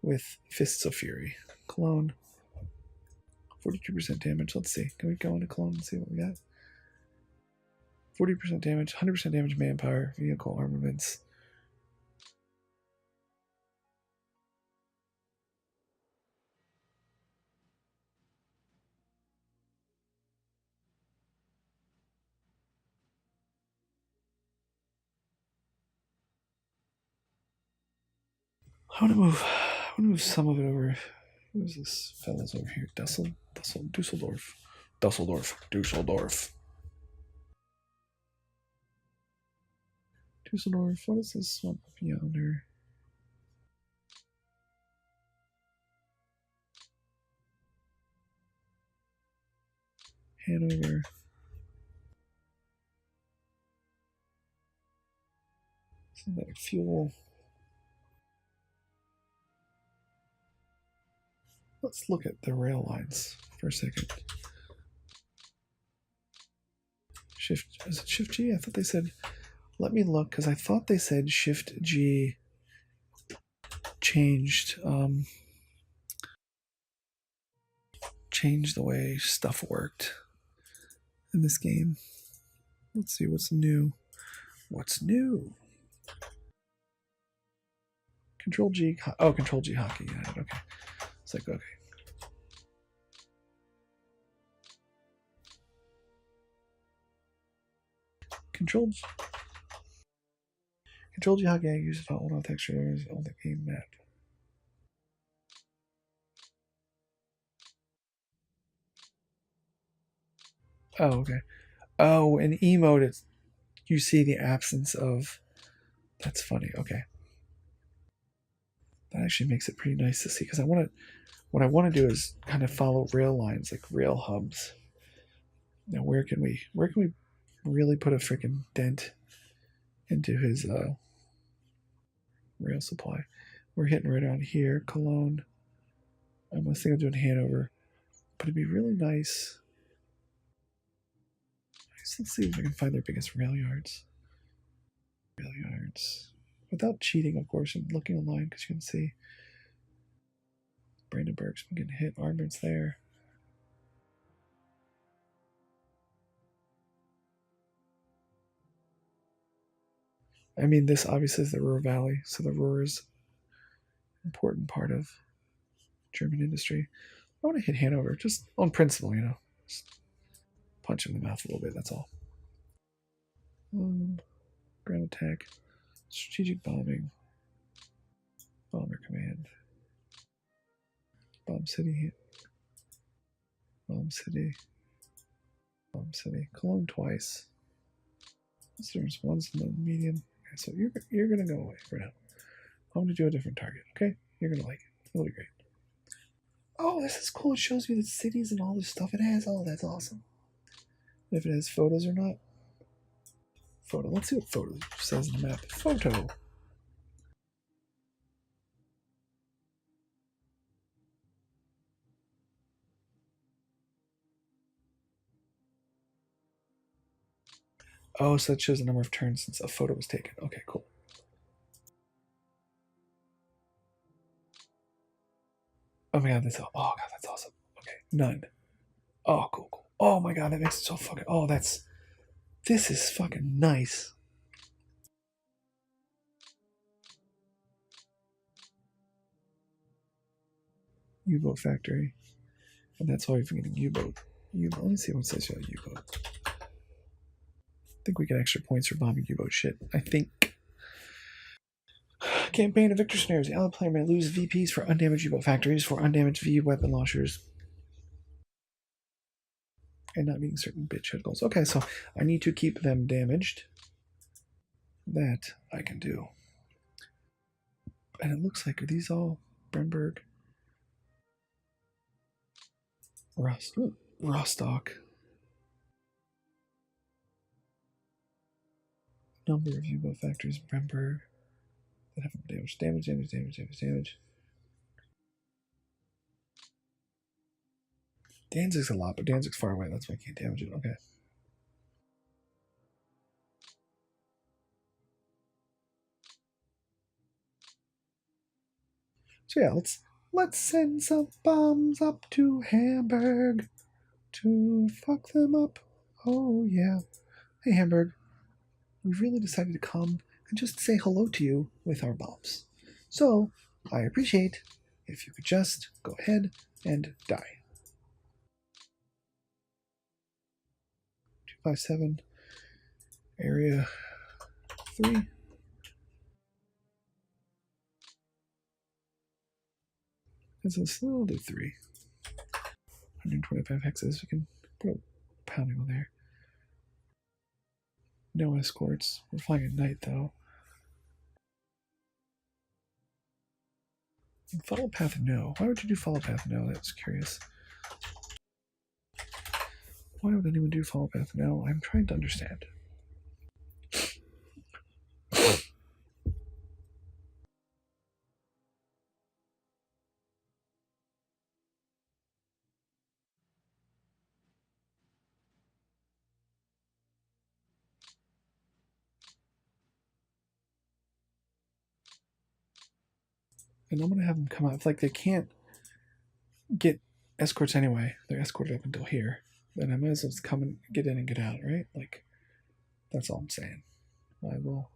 with Fists of Fury. Clone. 42% damage. Let's see. Can we go into clone and see what we got? 40% damage, 100% damage manpower, vehicle armaments. I want to move some of it over. Who's this fella's over here? Dusseldorf. Dusseldorf. What is this one up yonder? Hanover. Synthetic fuel. Let's look at the rail lines for a second. Is it Shift G? I thought they said, let me look, because I thought they said Shift G changed the way stuff worked in this game. Let's see what's new. What's new? Control G. Oh, Control G hockey. Yeah, okay. It's like, okay. Control G hockey. I use it on texture areas on the game map. Oh, okay. Oh, in emote, it's, you see the absence of. That's funny. Okay. That actually makes it pretty nice to see, because what I want to do is kind of follow rail lines, like rail hubs. Now, where can we really put a freaking dent into his rail supply? We're hitting right on here, Cologne. I was thinking of doing Hanover, but it'd be really nice. Let's see if I can find their biggest rail yards. Rail yards. Without cheating, of course, and looking online, because you can see Brandenburg's been getting hit. Armored's there. I mean, this obviously is the Ruhr Valley, so the Ruhr is an important part of German industry. I want to hit Hanover, just on principle, you know. Just punch him in the mouth a little bit, that's all. Ground attack. Strategic bombing. Bomber command. Bomb city. Bomb city. Bomb city. Cologne twice. There's one's in the medium. Okay, so you're gonna go away for now. I'm gonna do a different target, okay? You're gonna like it. It'll be great. Oh, this is cool. It shows me the cities and all this stuff it has. Oh, that's awesome. If it has photos or not. Photo. Let's see what photo says in the map. Photo. Oh, so that shows the number of turns since a photo was taken. Okay, cool. Oh my god, that's awesome. Okay, none. Oh, cool. Oh my god, that makes it so fucking. Oh, this is fucking nice. U-boat factory, and that's why we're getting U-boat. Let me see what it says here. U-boat. I think we get extra points for bombing U-boat shit. I think. Campaign of Victor Snares. The allied player may lose VPs for undamaged U-boat factories for undamaged V weapon launchers. And not meeting certain bitch head goals. Okay, so I need to keep them damaged. That I can do. And it looks like, are these all Bremberg? Rostock. Number of U-boat factories in Bremberg that have damage. Damage. Danzig's a lot, but Danzig's far away. That's why I can't damage it. Okay. So yeah, let's send some bombs up to Hamburg to fuck them up. Oh yeah. Hey Hamburg, we really decided to come and just say hello to you with our bombs. So I appreciate if you could just go ahead and die. 257 area 3. This is still do 3. 125 hexes. We can put a pounding on there. No escorts. We're flying at night though. Follow path no. Why would you do follow path no? That's curious. Why would anyone do follow path no? I'm trying to understand. And I'm gonna have them come out. It's like they can't get escorts anyway. They're escorted up until here. Then I might as well just come and get in and get out, right? Like, that's all I'm saying. I will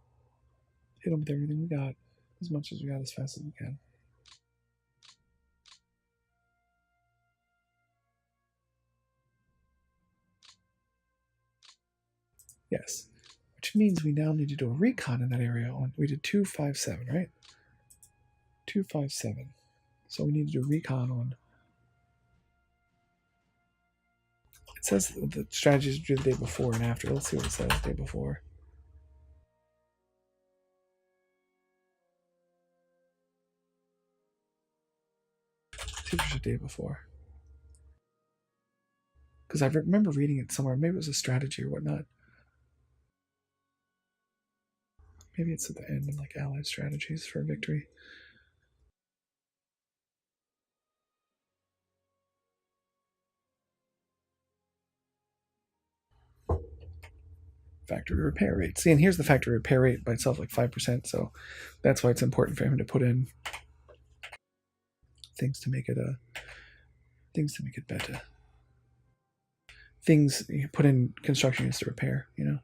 hit them with everything we got, as much as we got, as fast as we can. Yes. Which means we now need to do a recon in that area. We did 257, right? 257. So we need to do a recon on. It says the strategies do the day before and after. Let's see what it says the day before. See if there's a day before. Because I remember reading it somewhere. Maybe it was a strategy or whatnot. Maybe it's at the end in like allied strategies for victory. Factory repair rate. See, and here's the factory repair rate by itself, like 5%. So that's why it's important for him to put in things to make it better. Things you put in construction units to repair, you know.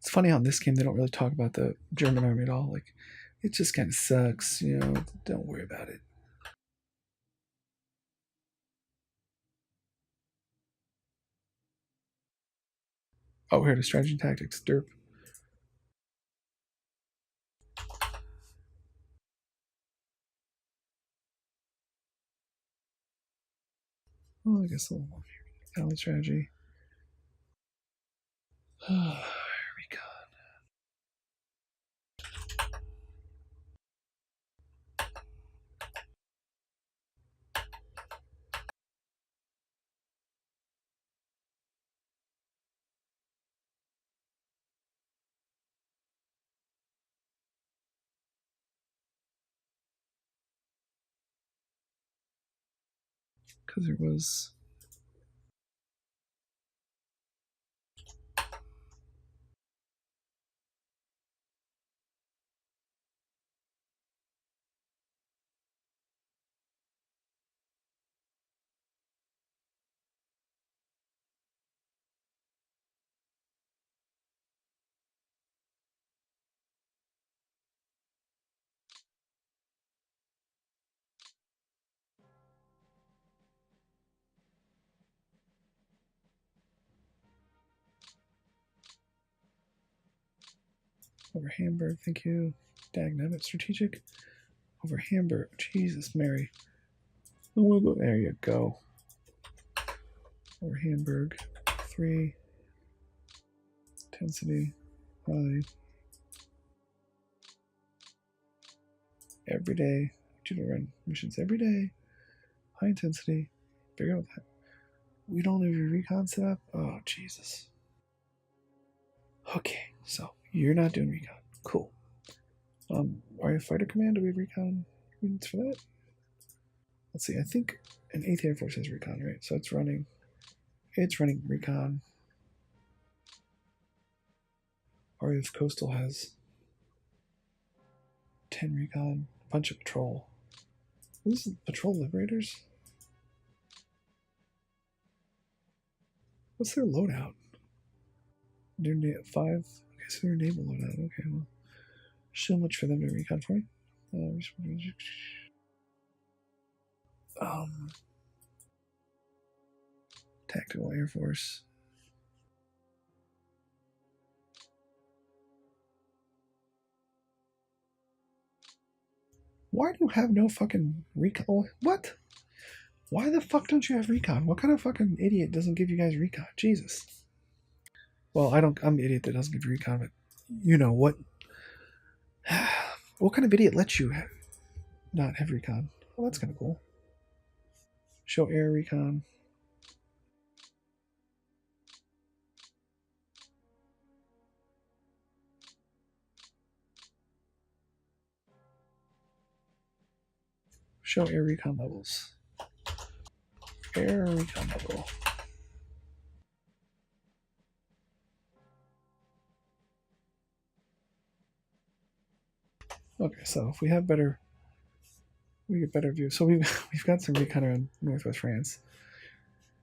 It's funny how in this game they don't really talk about the German army at all. Like, it just kind of sucks, you know. Don't worry about it. Oh, here to strategy and tactics. Derp. Oh, I guess a little allied strategy. Recon. Because there was. Over Hamburg, thank you. Dagnabbit, strategic. Over Hamburg, Jesus Mary. There you go. Over Hamburg, 3. Intensity, high. Every day. You to run missions every day. High intensity. Figure out that. We don't have your recon set up? Oh, Jesus. Okay, so you're not doing recon. Cool. Are you a fighter command? Do we have recon units for that? Let's see. I think an 8th Air Force has recon, right? So it's running recon. RAF Coastal has 10 recon. Bunch of patrol. This is patrol liberators? What's their loadout? They're 5. Okay, so they're naval loadout. Okay, well, so much for them to recon for me. Um, Tactical Air Force. Why do you have no fucking recon? What? Why the fuck don't you have recon? What kind of fucking idiot doesn't give you guys recon? Jesus. Well, I'm the idiot that doesn't give you recon, but you know what? What kind of idiot lets you not have recon? Well, that's kind of cool. Show air recon. Show air recon levels. Air recon level. Okay, so if we have better, we get better view. So we've got some recon around Northwest France.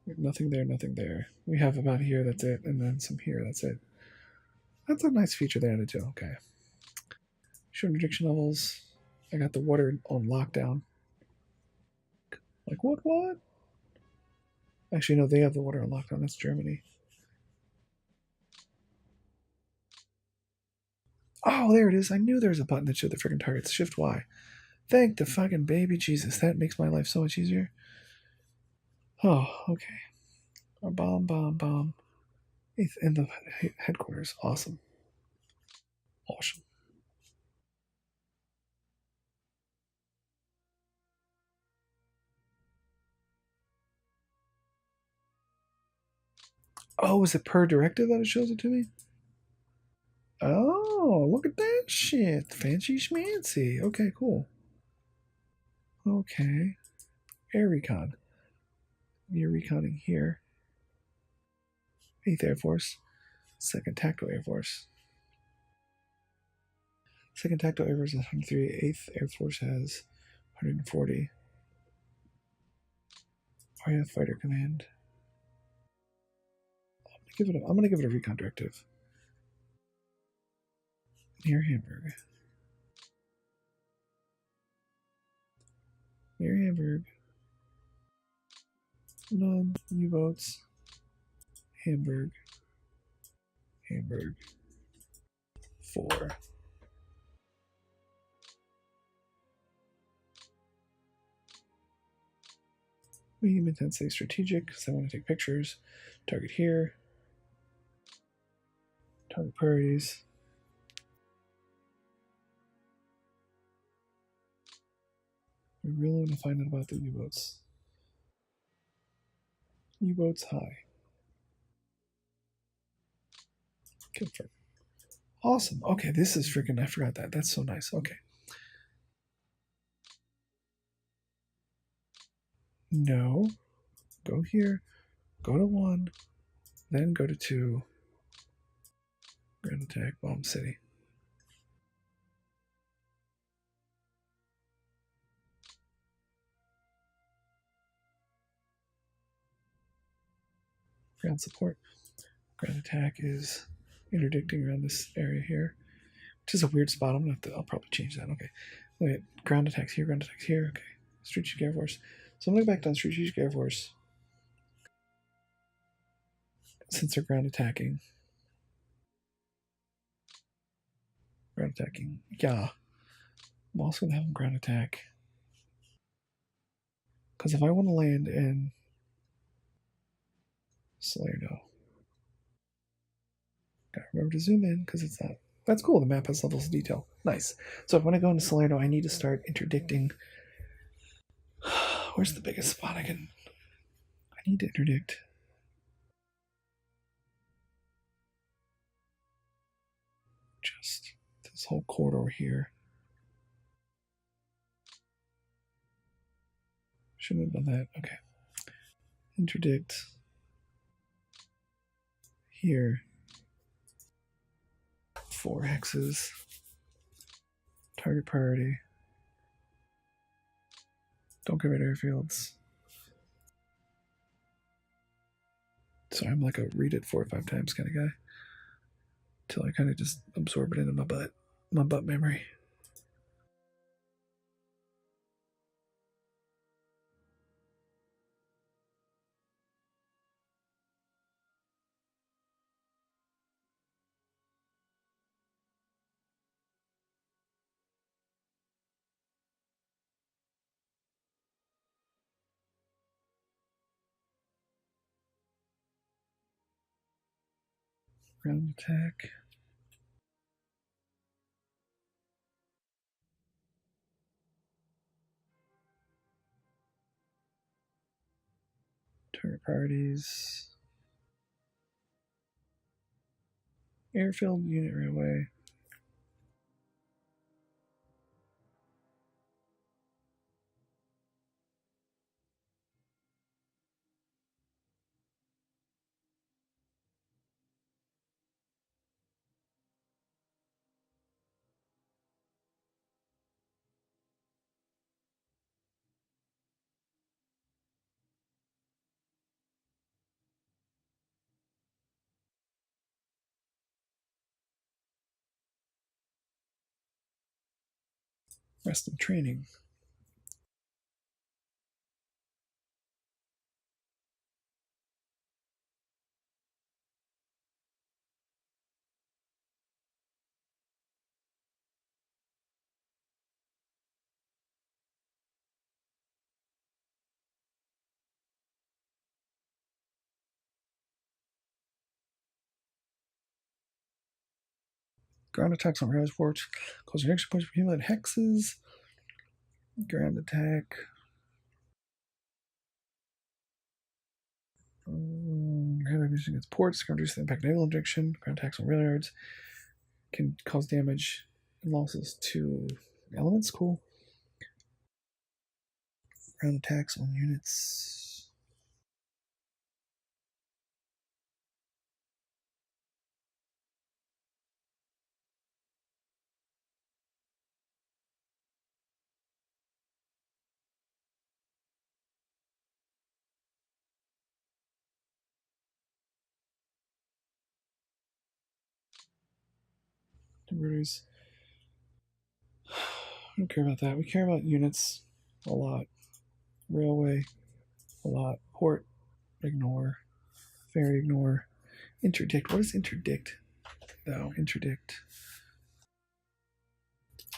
Nothing there, nothing there. We have about here, that's it, and then some here, that's it. That's a nice feature they added too. Okay. Show interdiction levels. I got the water on lockdown. Like what? Actually, no, they have the water on lockdown. That's Germany. Oh, there it is. I knew there was a button that showed the freaking targets. Shift Y. Thank the fucking baby Jesus. That makes my life so much easier. Oh, okay. A bomb. In the headquarters. Awesome. Oh, is it per directive that it shows it to me? Oh, look at that shit. Fancy schmancy. Okay, cool. Okay. Air recon. You're reconning here. 8th Air Force. 2nd Tactical Air Force. 2nd Tactical Air Force has 103. 8th Air Force has 140. RAF Fighter Command. I'm gonna give it a recon directive. Near Hamburg. Near Hamburg. None. U-boats. Hamburg. 4. Medium intensity strategic, because I want to take pictures. Target here. Target priorities. We really want to find out about the U-boats. U-boats high. Confirm. Awesome. Okay, this is freaking, I forgot that. That's so nice. Okay. No. Go here. Go to 1. Then go to 2. Grand attack, bomb city. Ground support. Ground attack is interdicting around this area here, which is a weird spot. I'll probably change that. Okay. Wait, ground attacks here, ground attacks here. Okay. Strategic Air Force. So I'm going to go back down Strategic Air Force. Since they're ground attacking. Ground attacking. Yeah. I'm also going to have him ground attack. Because if I want to land in Salerno, gotta remember to zoom in because it's not. That's cool. The map has levels of detail. Nice. So if I want to go into Salerno, I need to start interdicting. Where's the biggest spot I can? I need to interdict. Just this whole corridor here. Shouldn't have done that. Okay. Interdict here. 4 hexes. Target priority. Don't give it airfields. So I'm like a read it 4 or 5 times kind of guy. Till I kind of just absorb it into my butt memory. Ground attack. Target priorities. Airfield unit railway. Rest of training. Ground attacks on railway ports. Causing extra points for accumulated hexes. Ground attack. Ground attack against ports. Can reduce the impact of naval injection. Ground attacks on rail yards. Can cause damage and losses to elements. Cool. Ground attacks on units. Converters. I don't care about that. We care about units a lot. Railway, a lot. Port, ignore. Ferry, ignore. Interdict. What is interdict? No, interdict.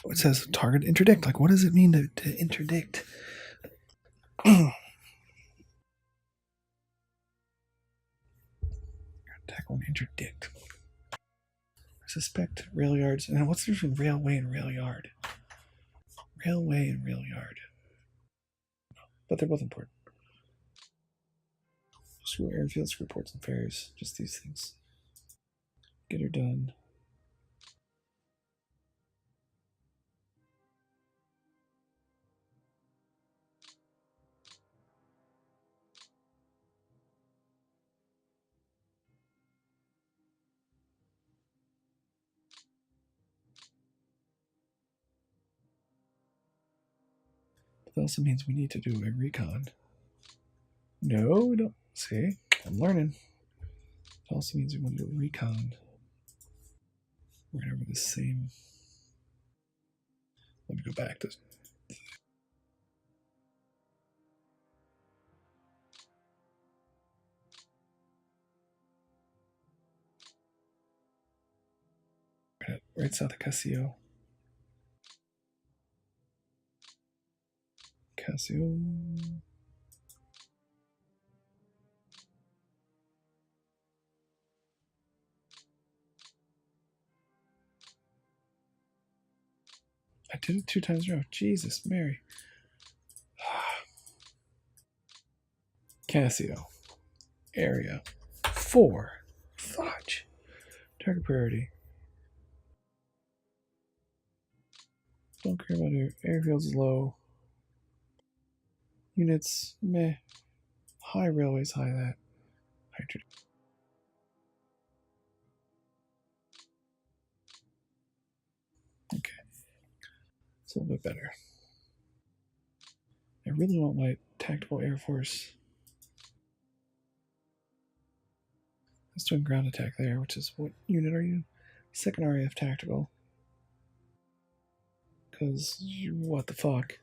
Oh, it says target interdict. Like, what does it mean to interdict? Attack on interdict. I suspect rail yards. And what's the difference between railway and rail yard? Railway and rail yard. But they're both important. Screw airfield, screw ports and ferries. Just these things. Get her done. That also means we need to do a recon. No, we don't. See, I'm learning. It also means we want to do a recon. Right over the same. Let me go back to. right south of Casio. Casio. I did it 2 times in a row. Jesus, Mary. Casio. Area. 4. Fudge. Target priority. Don't care about air. Airfield's low. Units, meh. High railways, high that. Hydrogen. Okay. It's a little bit better. I really want my tactical air force. Let's do a ground attack there, which is what unit are you? Second RAF tactical. Because what the fuck?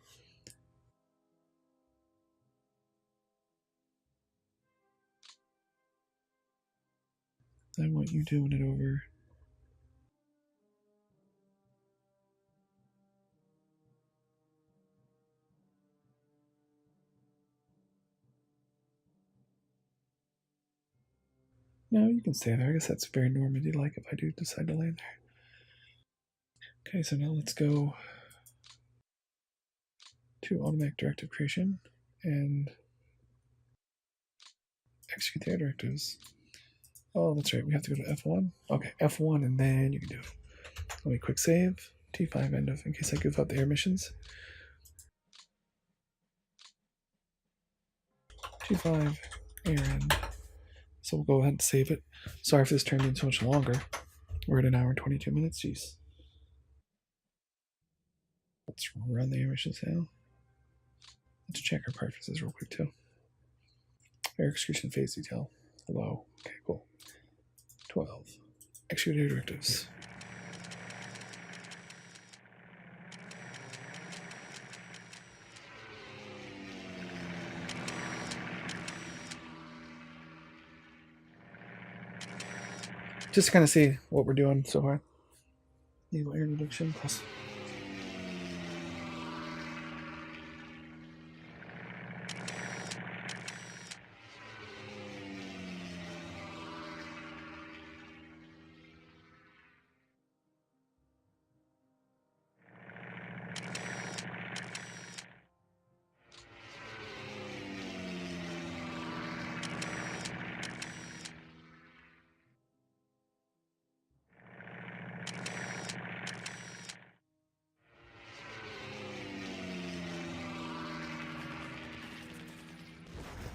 I want you doing it over. No, you can stay there. I guess that's very Normandy-like if I do decide to land there. Okay, so now let's go to automatic directive creation and execute the air directives. Oh, that's right. We have to go to F1. Okay, F1, and then you can do. Let me quick save. T5 end of in case I give up the air missions. T5 air end. So we'll go ahead and save it. Sorry for this turn being so much longer. We're at 1 hour and 22 minutes. Jeez. Let's run the air missions now. Let's check our preferences real quick too. Air execution phase detail. Low. Okay, cool. 12. Execute air directives. Just to kind of see what we're doing so far. Naval air reduction plus.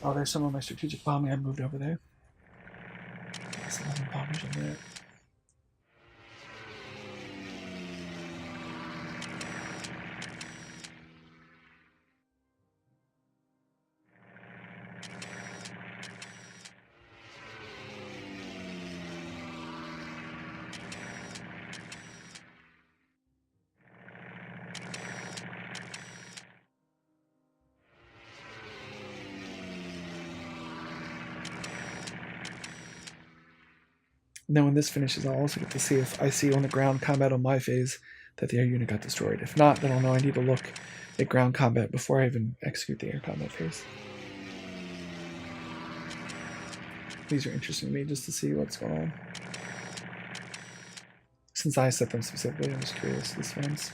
Oh, there's some of my strategic bombing I moved over there. Some other bombers in there. And then when this finishes, I'll also get to see if I see on the ground combat on my phase that the air unit got destroyed. If not, then I'll know I need to look at ground combat before I even execute the air combat phase. These are interesting to me just to see what's going on. Since I set them specifically, I'm just curious. This one's.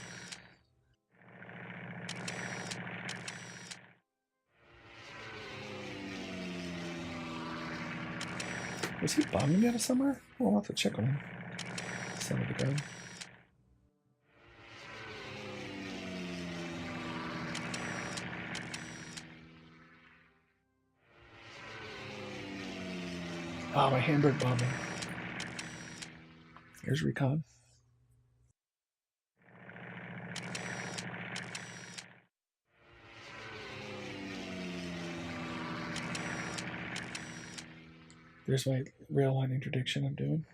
Was he bombing me out of somewhere? Well, I'll have to check on him. Son of a gun. Oh, my handbrake bombing. Here's recon. There's my rail line interdiction I'm doing.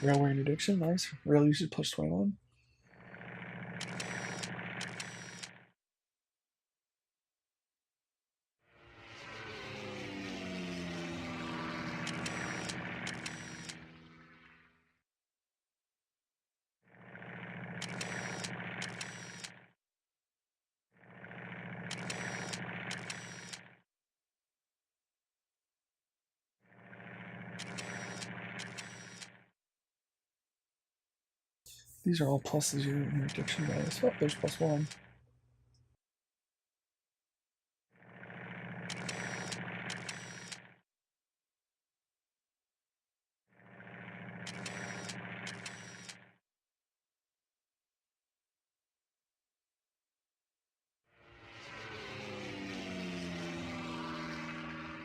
Railway interdiction, nice. Rail usage plus 21. These are all pluses in your addiction values. Oh, there's +1.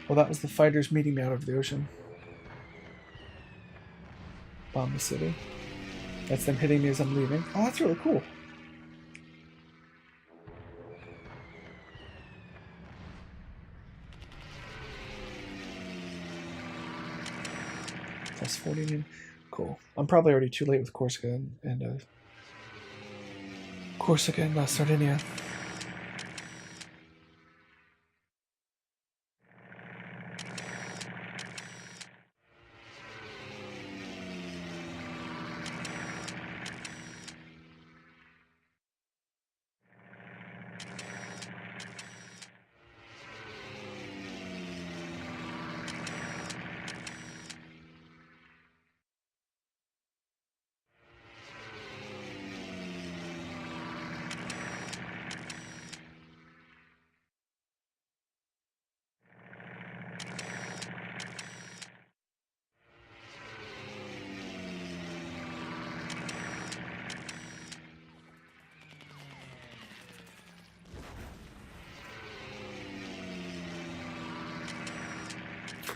Well, that was the fighters meeting me out of the ocean. Bomb the city. That's them hitting me as I'm leaving. Oh, that's really cool. +40. Cool. I'm probably already too late with Corsica and Sardinia.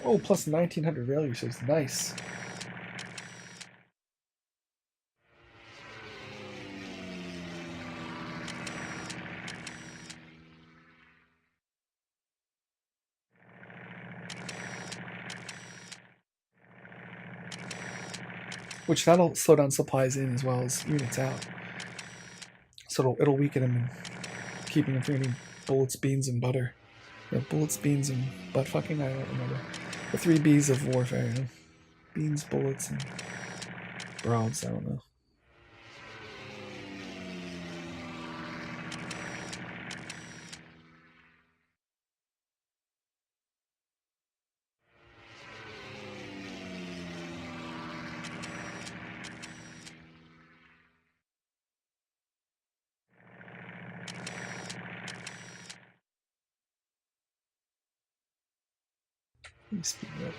Oh, plus 1900 rail usage. Nice. Which that'll slow down supplies in as well as units out. So it'll weaken them and keeping them from eating bullets, beans, and butter. Or bullets, beans, and butt fucking? I don't remember. The 3 B's of warfare, you know? Beans, bullets, and broads, I don't know. Let me speed it up.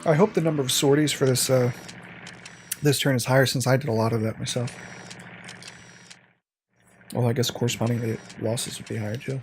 I hope the number of sorties for this turn is higher since I did a lot of that myself. Well, I guess correspondingly losses would be higher too.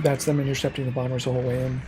That's them intercepting the bombers the whole way in.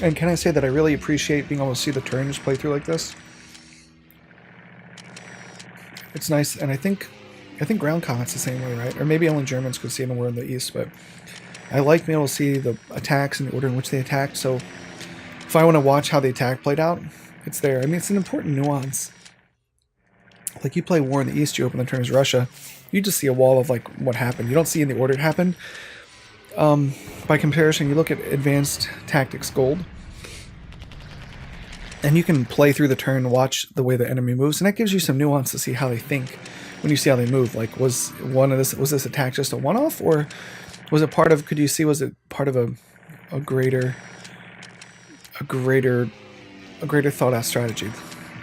And can I say that I really appreciate being able to see the turns play through like this? It's nice, and I think ground combat's the same way, right? Or maybe only Germans could see it when we're in the east, but I like being able to see the attacks and the order in which they attacked. So if I want to watch how the attack played out, it's there. I mean, it's an important nuance. Like you play War in the East, you open the turn as Russia, you just see a wall of like what happened. You don't see in the order it happened. By comparison, you look at Advanced Tactics Gold, and you can play through the turn, watch the way the enemy moves, and that gives you some nuance to see how they think when you see how they move. Like, was this attack just a one-off, or was it part of? Could you see? Was it part of a greater thought out strategy?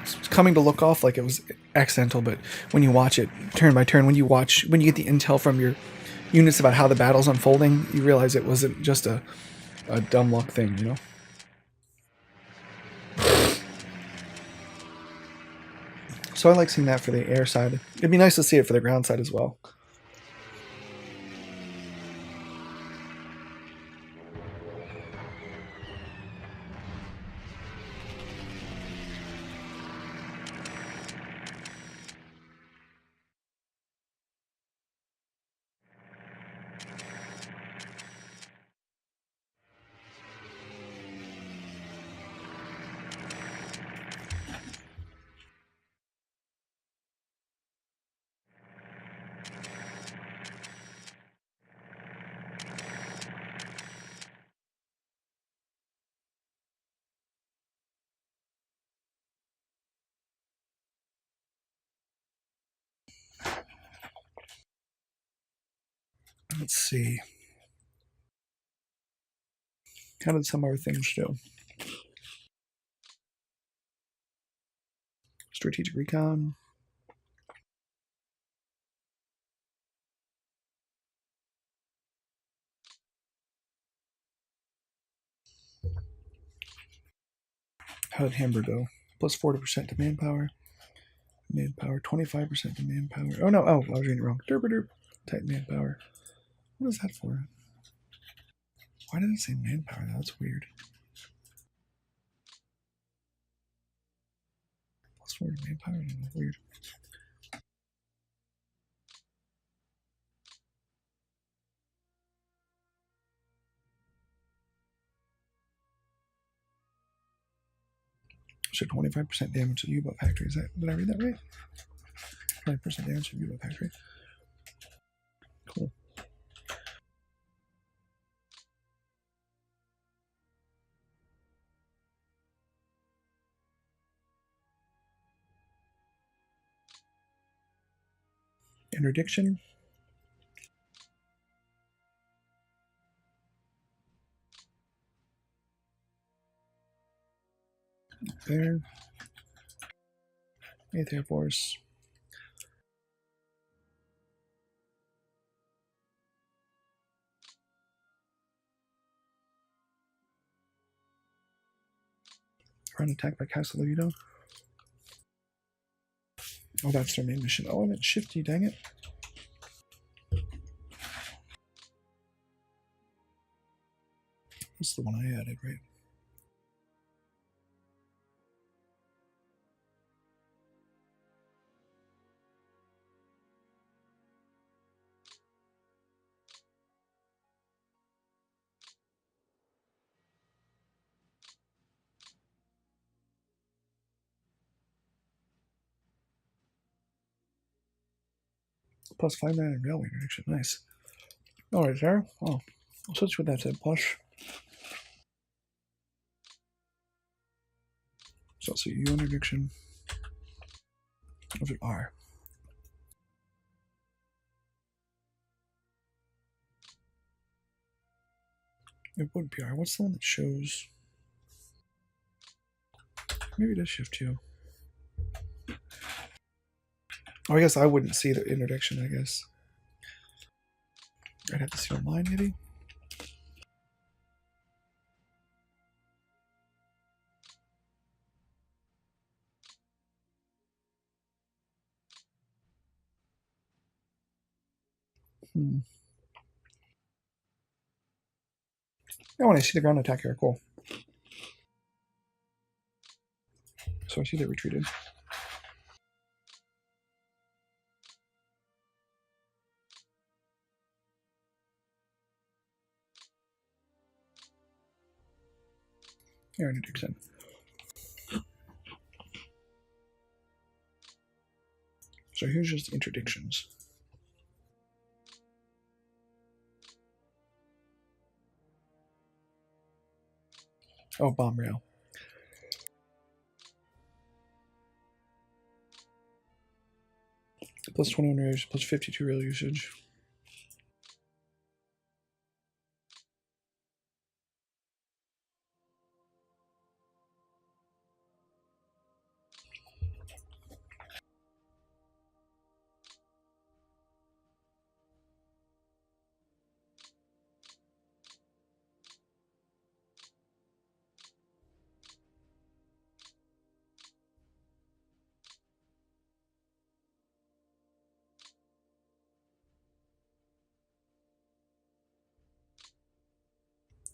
It's coming to look off like it was accidental, but when you watch it turn by turn, when you get the intel from your units about how the battle's unfolding, you realize it wasn't just a dumb luck thing, you know? So I like seeing that for the air side. It'd be nice to see it for the ground side as well. Let's see. How did some other things do? Strategic recon. How did Hamburg go? Plus 40% to manpower. Manpower, 25% to manpower. Oh no, I was reading it wrong. Derp derp. Type manpower. What is that for? Why did it say manpower? That's weird. Plus 40 manpower? Weird. So 25% damage to U-boat factory. Did I read that right? 20% damage to U-boat factory. Cool. Interdiction. There. 8th Air Force. Run attack by Castle Lido. Oh, that's their main mission. Oh, I meant Shifty, dang it. This is the one I added, right? Plus 5 9 in railway interdiction. Nice. Alright, Sarah. Oh, I'll switch with that said plus. So I'll see U interdiction of the R. It wouldn't be R. What's the one that shows? Maybe it does shift 2. Oh, I guess I wouldn't see the interdiction, I guess. I'd have to see online, maybe? Hmm. Oh, when I see the ground attack here, cool. So I see they retreated. Air interdiction. So here's just the interdictions. Oh, bomb rail. Plus 21 rail usage, plus 52 rail usage.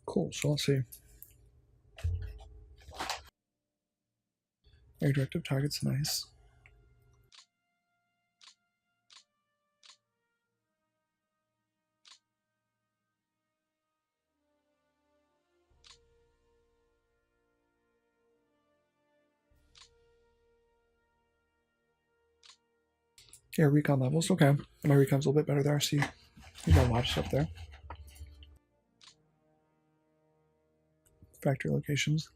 Cool, so let's see. Air directive target's nice. Yeah, recon levels, okay. My recon's a little bit better there. I see you got a lot of stuff there. Factory locations.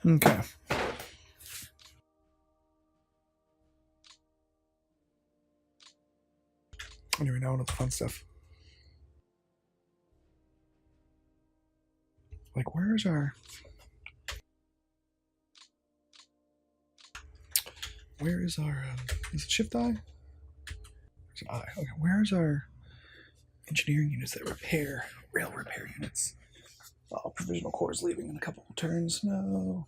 Okay. Anyway, now on to the fun stuff. Like, where's our... Where is our... is it shift I? It's an I. Okay, where's our engineering units that repair rail repair units? Oh, provisional core is leaving in a couple of turns. No.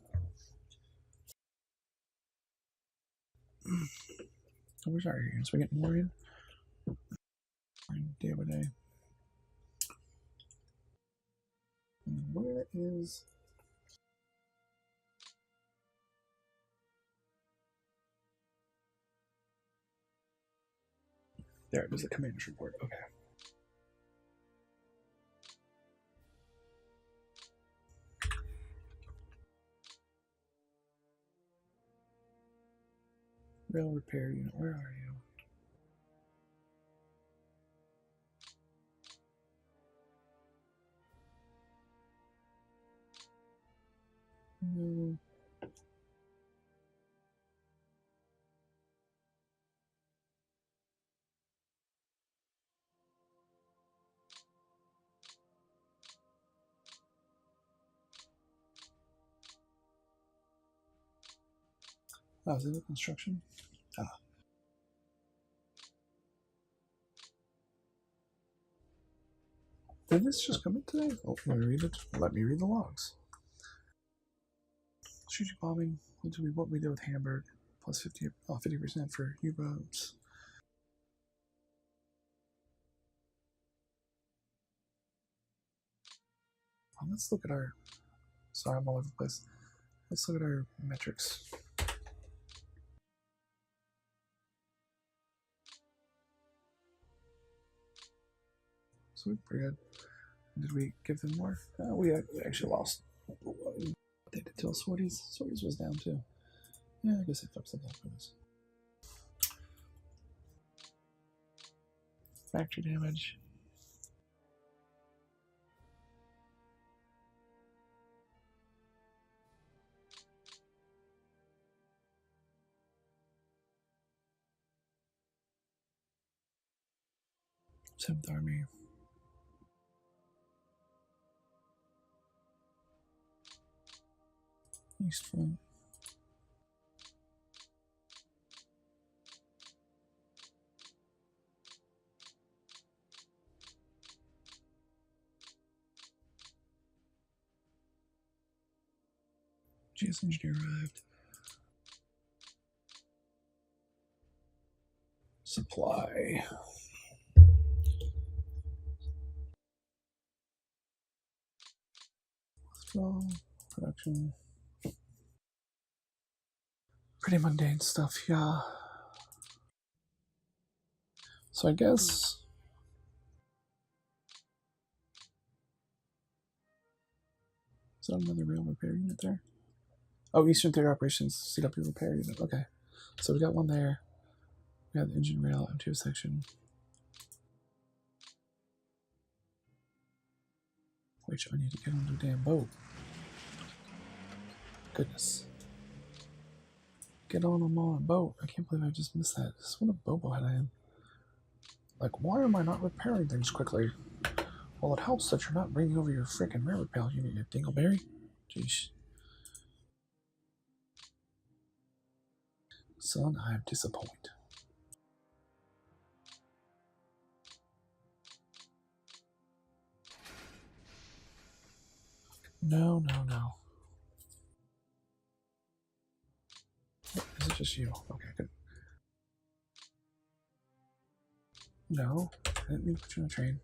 Where's our units? We getting more in? Day by day. Where is... There it is, the commander's report. Okay. Rail repair unit, where are you? No. Oh, is it the construction? Ah. Did this just come in today? Oh, let me read it. Let me read the logs. Strategic bombing. What we did with Hamburg. Plus 50% for U-boats. Let's look at our... Sorry, I'm all over the place. Let's look at our metrics. Sweet, pretty good. Did we give them more? We actually lost. They did tell Swordies. Swordies was down too. Yeah, I guess I fucked something up for this. Factory damage. Seventh Army. East Front. GS Engineer arrived. Supply. Withdrawal. Production. Pretty mundane stuff, yeah. So I guess... Is that another rail repair unit there? Oh, Eastern Theater Operations CW repair unit. Okay. So we got one there. We have the engine rail M2 section. Which I need to get on the damn boat. Goodness. Get on a boat. I can't believe I just missed that. This is what a bobohead I am. Like, why am I not repairing things quickly? Well, it helps that you're not bringing over your freaking rail repair unit, you dingleberry. Jeez. Son, I am disappointed. No. Is it just you? Okay, good. No, I didn't mean to put you on a train.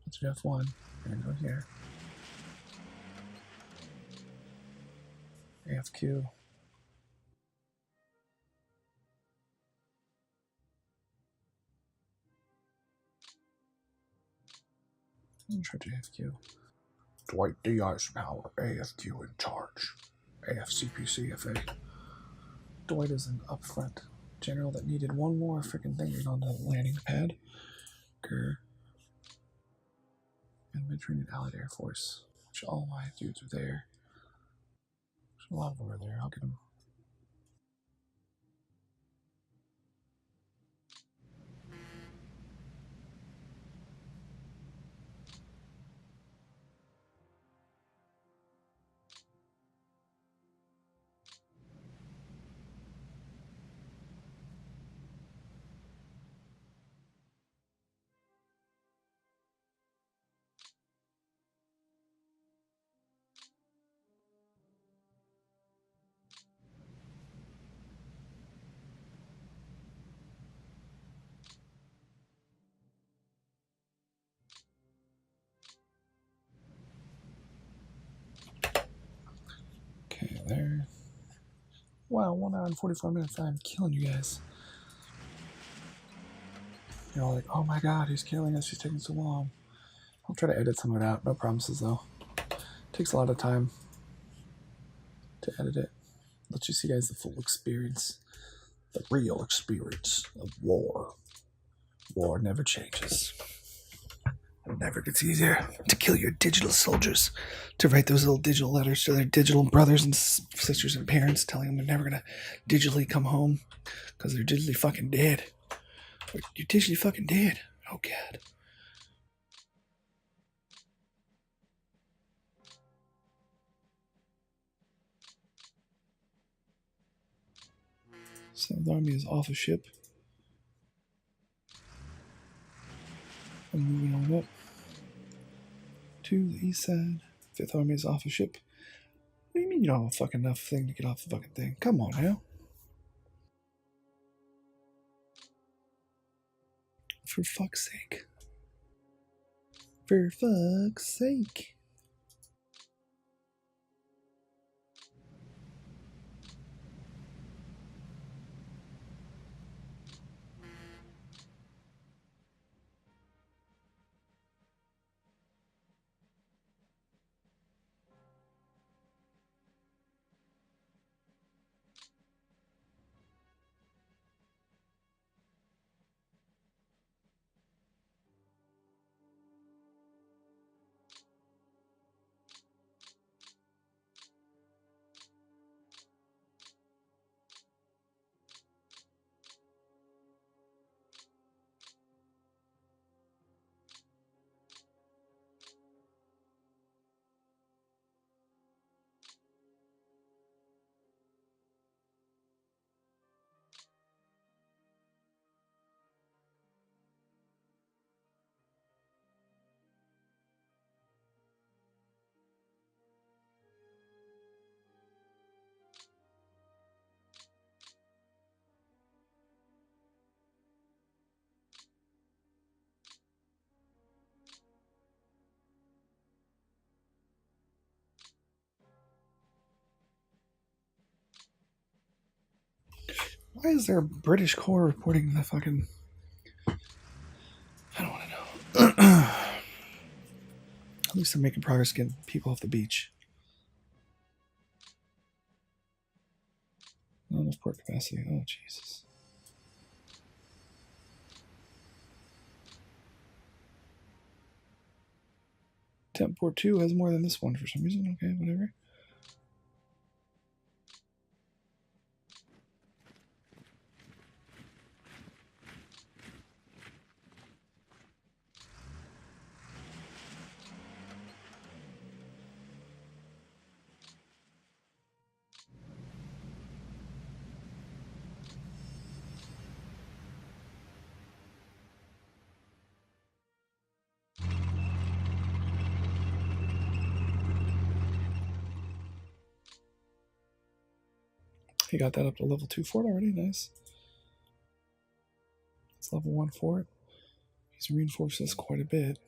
Let's do F1. We're gonna go here. AFQ. I'm in charge of AFQ. Dwight D. Eisenhower, AFQ in charge. AFCPCFA. Dwight is an upfront general that needed one more freaking thing on the landing pad. Grr. And Mediterranean Allied Air Force, which all my dudes are there. There's a lot of them are there. I'll get them. Okay, there. Wow, 1 hour and 44 minutes. I'm killing you guys. You're all like, oh my god, he's killing us. He's taking so long. I'll try to edit some of it out. No promises, though. Takes a lot of time to edit it. Let you see, guys, the full experience. The real experience of war. War never changes. It never gets easier to kill your digital soldiers, to write those little digital letters to their digital brothers and sisters and parents, telling them they're never going to digitally come home because they're digitally fucking dead. You're digitally fucking dead. Oh, God. Seventh Army is off a ship. I'm moving on up to the east side. Fifth Army is off a ship. What do you mean you don't have a fucking enough thing to get off the fucking thing? Come on now. For fuck's sake. For fuck's sake. Why is there a British Corps reporting the fucking... I don't want to know. At least they're making progress getting people off the beach. Not enough port capacity. Oh, Jesus. Temp port 2 has more than this one for some reason. Okay, whatever. He got that up to level 2 fort already. Nice. It's level 1 fort. He's reinforced this quite a bit.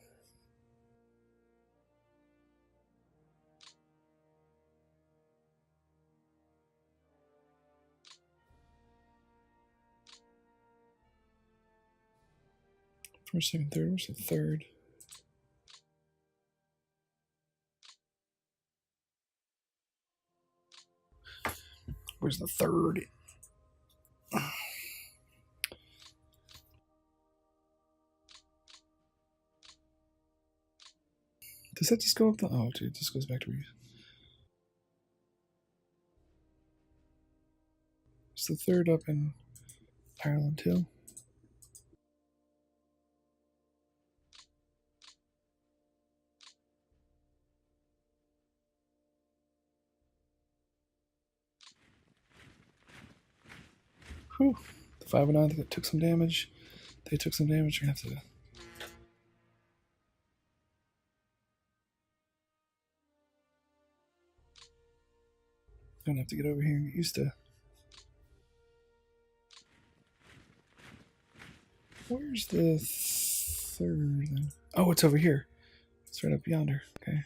First, second, third. Where's the third? Where's the third? Does that just go up the... Oh, dude, this goes back to where you... Is the third up in Ireland, too? Whew. The 509 that took some damage. They took some damage. You're going to have to... Gonna have to get over here and get used to... Where's the third then? Oh, it's over here. It's right up yonder. Okay.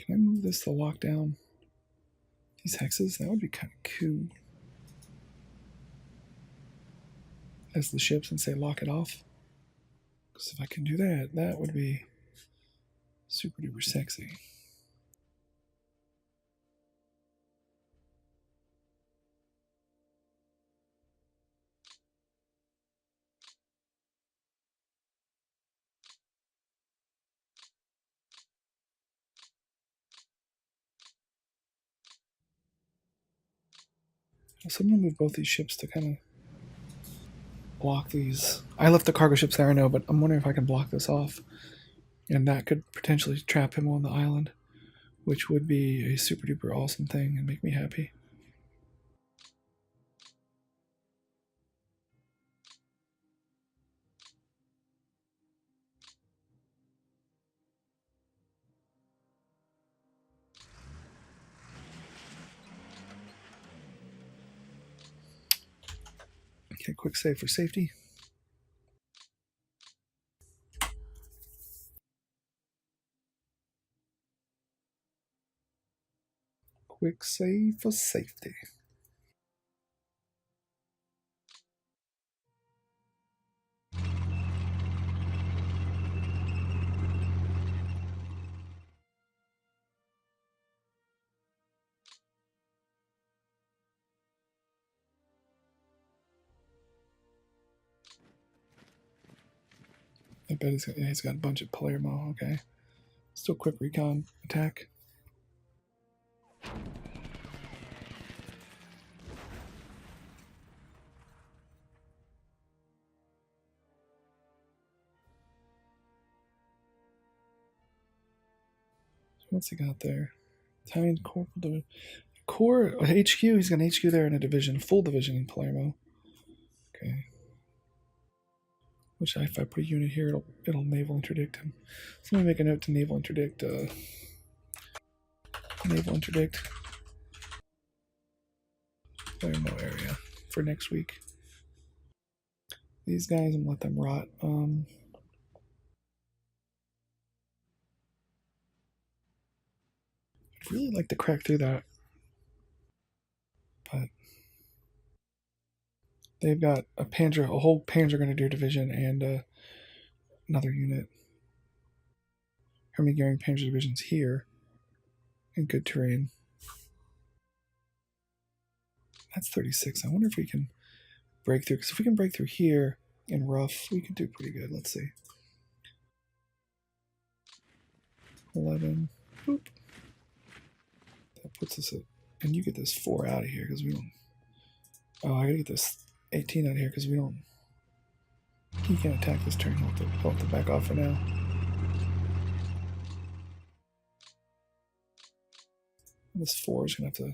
Can I move this to lock down these hexes? That would be kind of cool. As the ships and say lock it off. Because if I can do that, that would be super duper sexy. So I'm going to move both these ships to kind of block these. I left the cargo ships there, I know, but I'm wondering if I can block this off. And that could potentially trap him on the island, which would be a super duper awesome thing and make me happy. Okay, quick save for safety. Quick save for safety. I bet he's got a bunch of Palermo. Okay. Still quick recon attack. What's he got there? Italian Corporal Core HQ. He's got an HQ there in a division, full division in Palermo. Okay. Which if I put a unit here, it'll naval interdict him. So let me make a note to naval interdict. Naval interdict. Thermo area for next week. These guys, and let them rot. I'd really like to crack through that, but they've got a Panzer, a whole Panzer Grenadier division, and another unit. Hermie Goering Panzer divisions here in good terrain. That's 36. I wonder if we can break through, because if we can break through here in rough, we could do pretty good. Let's see. 11. Boop. That puts us at, and you get this 4 out of here because we don't. Oh, I gotta get this 18 out of here because we don't. He can't attack this turn. He'll have to back off for now. This 4 is gonna have to.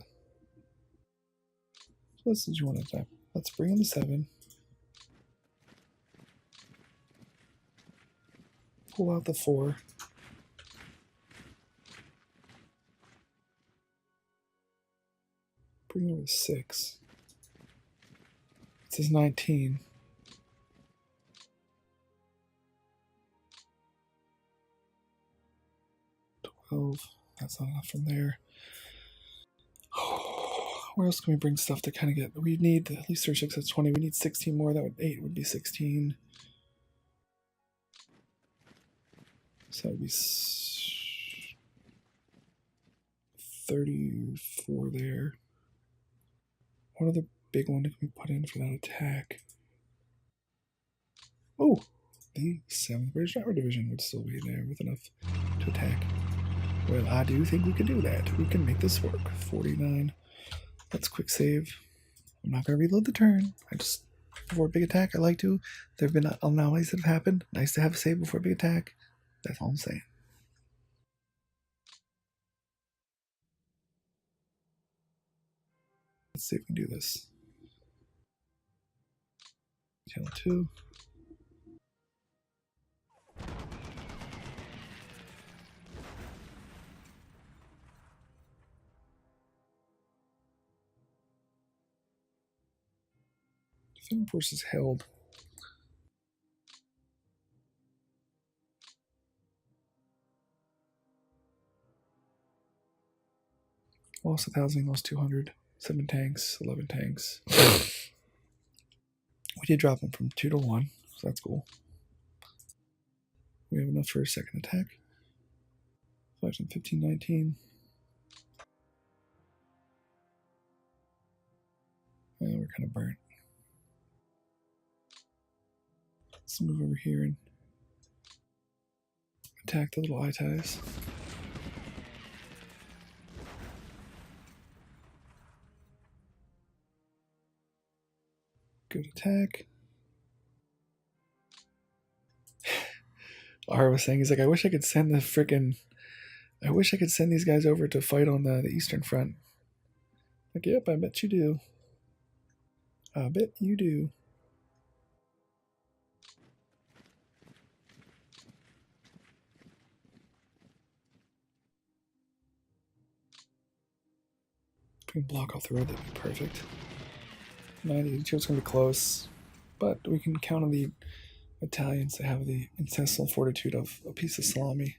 So let's do you want to attack. Let's bring in the 7. Pull out the 4. Bring over the 6. This is 19. 12. That's not enough from there. Where else can we bring stuff to kind of get? We need at least 36. That's 20. We need 16 more. That would 8 would be 16. So that would be 34 there. What other big one can we put in for that attack? Oh, the 7th British Armor Division would still be there with enough to attack. Well, I do think we can do that. We can make this work. 49. Let's quick save. I'm not going to reload the turn. I just, before a big attack, I like to. There have been anomalies that have happened. Nice to have a save before a big attack. That's all I'm saying. Let's see if we can do this. Channel 2. Defend forces held. Lost 1,000, lost 200. 7 tanks, 11 tanks. We did drop them from 2 to 1, so that's cool. We have enough for a second attack. 5, 10, 15, 19. And we're kind of burnt. Let's move over here and attack the little eye ties. Good attack. Ara was saying, he's like, I wish I could send the frickin'. I wish I could send these guys over to fight on the Eastern Front. Like, yep, I bet you do. I bet you do. If we can block off the road, that'd be perfect. 92, it's going to be close. But we can count on the Italians to have the intestinal fortitude of a piece of salami.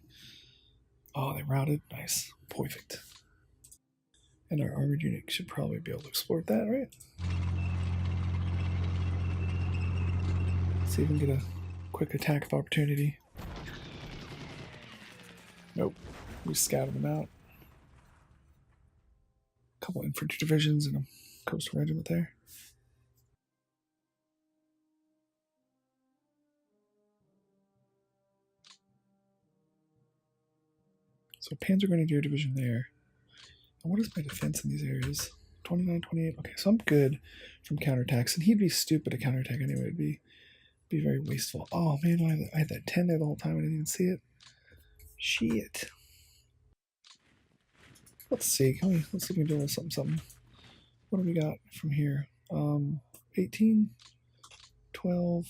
Oh, they routed. Nice. Perfect. And our armored unit should probably be able to exploit that, right? Let's see if we can get a quick attack of opportunity. Nope. We scouted them out. A couple infantry divisions and a coastal regiment there. So Panzer Grenadier Division there. And what is my defense in these areas? 29, 28. Okay, so I'm good from counterattacks. And he'd be stupid to counterattack anyway. It'd be very wasteful. Oh man, I had that 10 there the whole time. I didn't even see it. Shit. Let's see. Let's see if we can do a little something. What do we got from here? 18, 12.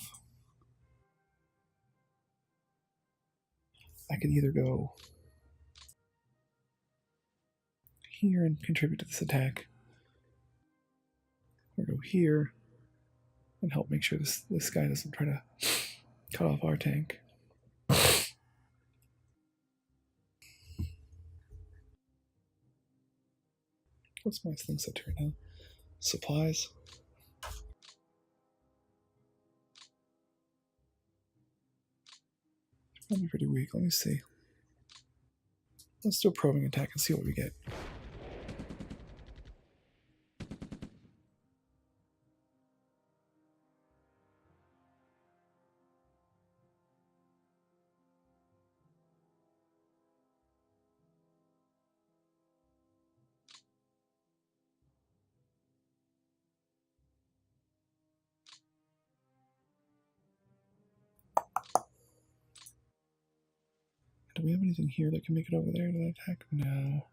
I could either go here and contribute to this attack, or go here and help make sure this guy doesn't try to cut off our tank. What's my thing set to right now? Supplies. That'd be pretty weak. Let me see. Let's do a probing attack and see what we get. Do we have anything here that can make it over there to that attack? No.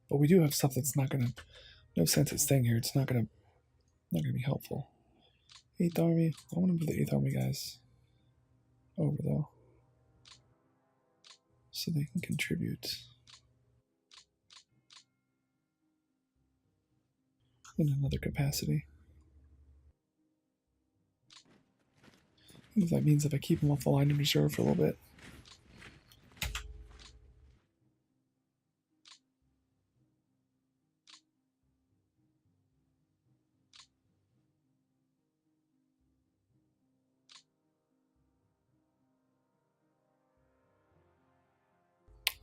But we do have stuff that's not gonna. No sense it's staying here. It's not gonna be helpful. 8th Army. I want to move the 8th Army guys over though, so they can contribute in another capacity. If that means if I keep them off the line in reserve for a little bit.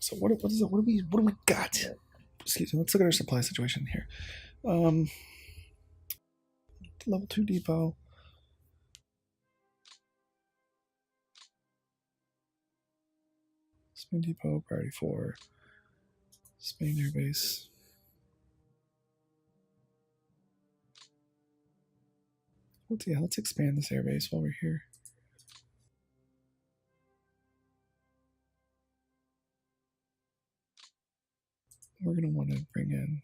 So what is it? What do we got? Excuse me. Let's look at our supply situation here. Level 2 depot. Spain depot, priority 4. Spain air base. Let's expand this air base while we're here. We're gonna want to bring in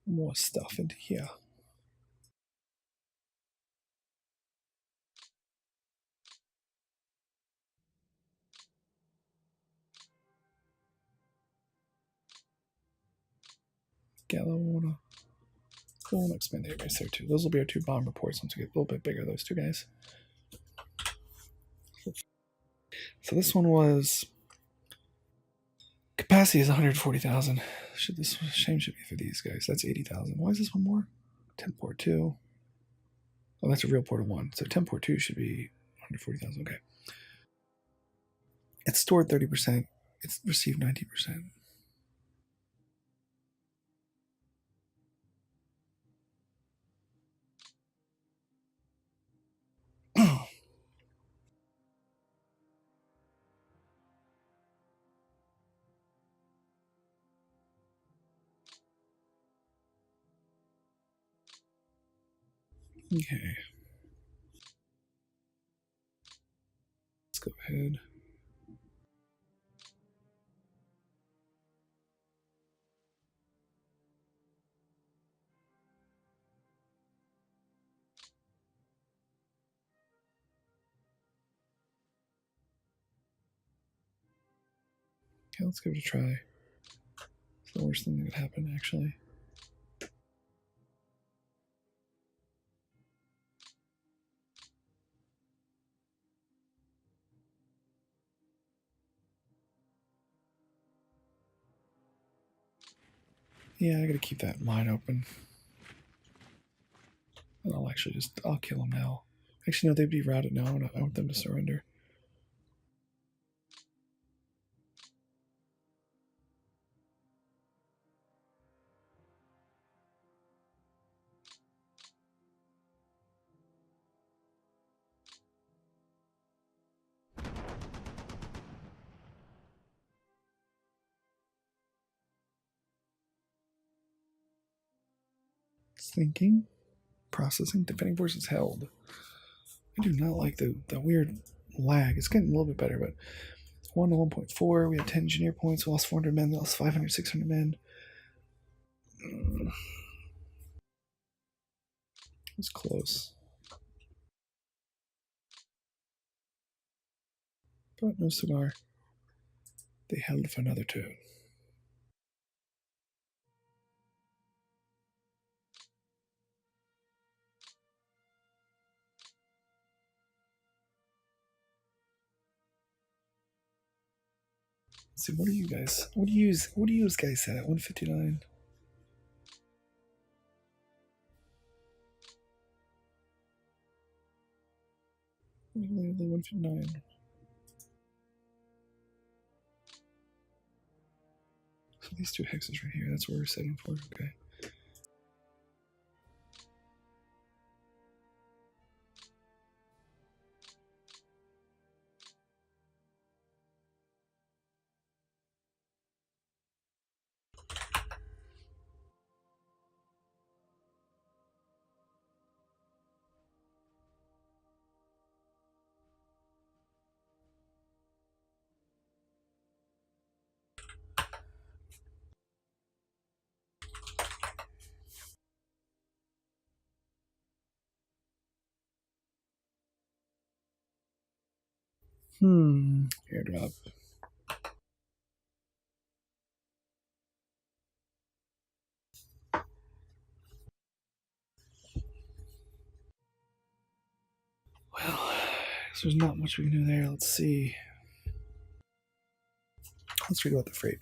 more stuff into here. Gallo, we'll want to expand the air base there too. Those will be our 2 bomb reports once we get a little bit bigger, those 2 guys. So this one was capacity is 140,000. This shame should be for these guys. That's 80,000. Why is this one more? 10 port 2. Oh, that's a real port of 1. So 10 port 2 should be 140,000. Okay. It's stored 30%. It's received 90%. Okay. Let's go ahead. Okay, let's give it a try. It's the worst thing that could happen, actually. Yeah, I gotta keep that line open. And I'll kill them now. Actually, no, they'd be routed now. I want them to surrender. Thinking, processing, defending forces held. I do not like the weird lag. It's getting a little bit better, but 1 to 1.4. We had 10 engineer points. We lost 400 men. We lost 500, 600 men. It was close. but no cigar. They held for another turn. Let's see, what do you guys? What do you guys at? 159. Bwheatley 159. So these two hexes right here. That's what we're setting for. Okay. Airdrop. Well, so there's not much we can do there. Let's see. Let's read about the freight.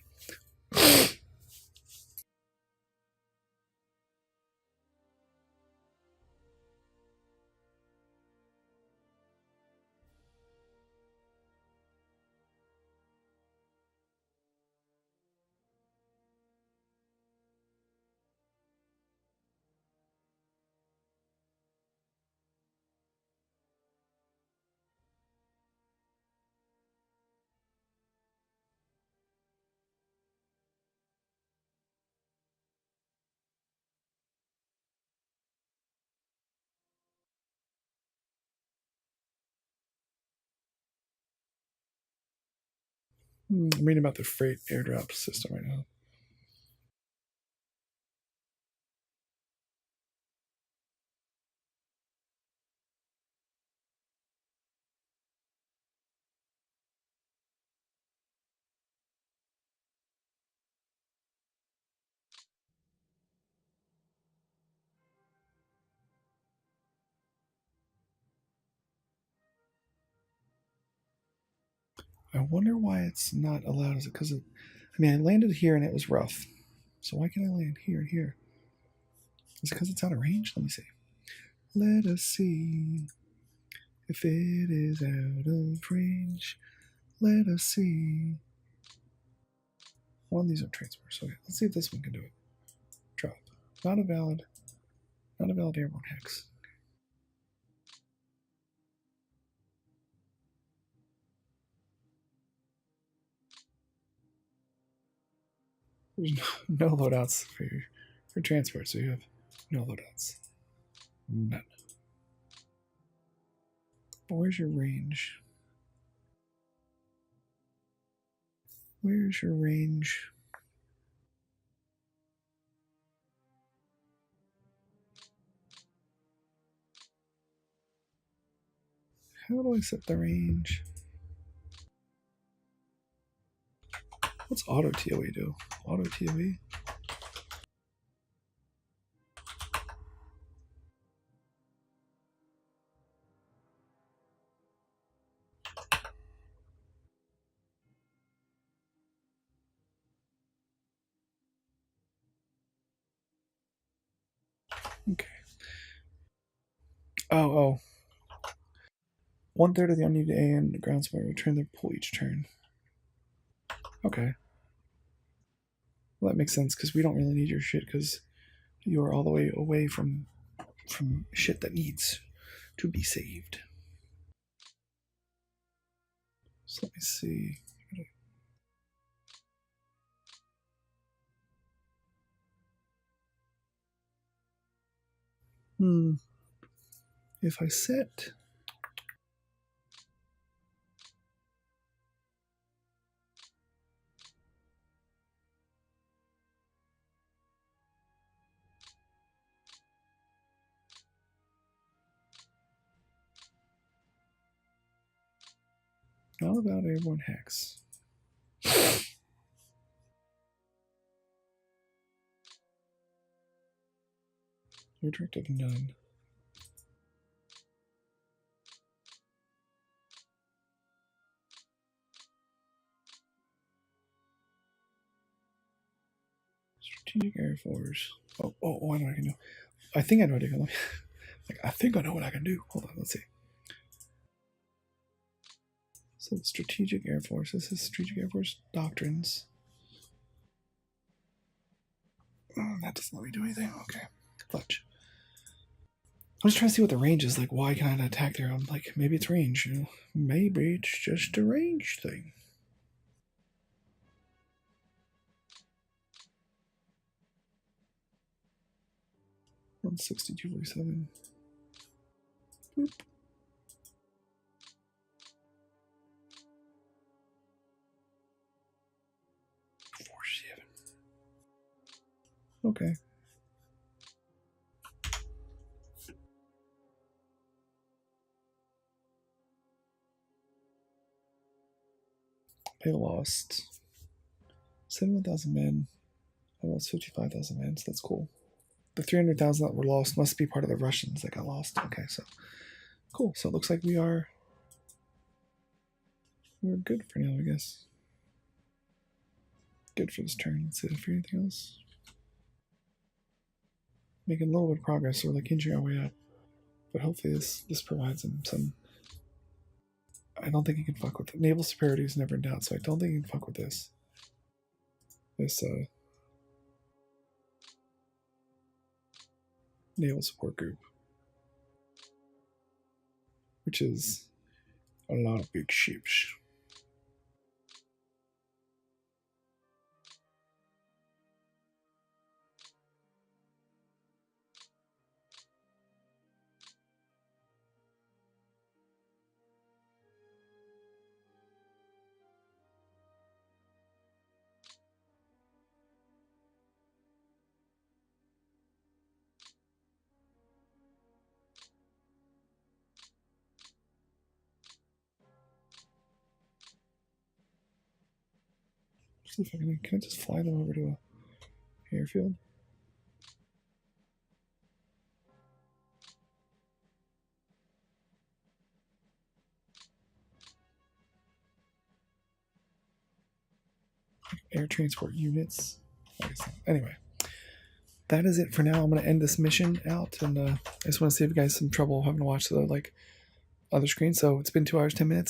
I'm reading about the freight airdrop system right now. I wonder why it's not allowed. Is it because of? I mean, I landed here and it was rough. So why can't I land here and here? Is it because it's out of range? Let me see. Let us see if it is out of range. Let us see. One of these are transfers. Okay, let's see if this one can do it. Drop. Not a valid airborne hex. There's no loadouts for transport, so you have no loadouts. None. But where's your range? Where's your range? How do I set the range? What's auto TOE do? Auto TOE? Okay. Oh. 1/3 of the unneeded A and ground support return their pull each turn. Okay. Well, that makes sense because we don't really need your shit because you are all the way away from shit that needs to be saved. So let me see. If I set How about airborne hex? Your directive none. Strategic Air Force. Oh, I know what I can do. I think I know what I can do. I think I know what I can do. Hold on, let's see. So Strategic Air Force. This is Strategic Air Force Doctrines. That doesn't let me do anything. Okay. Fudge. I'm just trying to see what the range is. Like, why can't I attack there? I'm like, maybe it's range, you know? Maybe it's just a range thing. 162.47. Boop. Okay. They lost 71,000 men. I lost 55,000 men, so that's cool. The 300,000 that were lost must be part of the Russians that got lost. Okay, so cool. So it looks like we're good for now, I guess. Good for this turn. Let's see if there's anything else. Making a little bit of progress, so we're like inching our way up. But hopefully this provides him some. I don't think he can fuck with it. Naval superiority is never in doubt, so I don't think he can fuck with this. This naval support group, which is a lot of big ships. See if I can I just fly them over to a airfield? Air transport units. Anyway, that is it for now. I'm going to end this mission out, and I just want to save you guys some trouble having to watch the other screen. So it's been 2 hours, 10 minutes.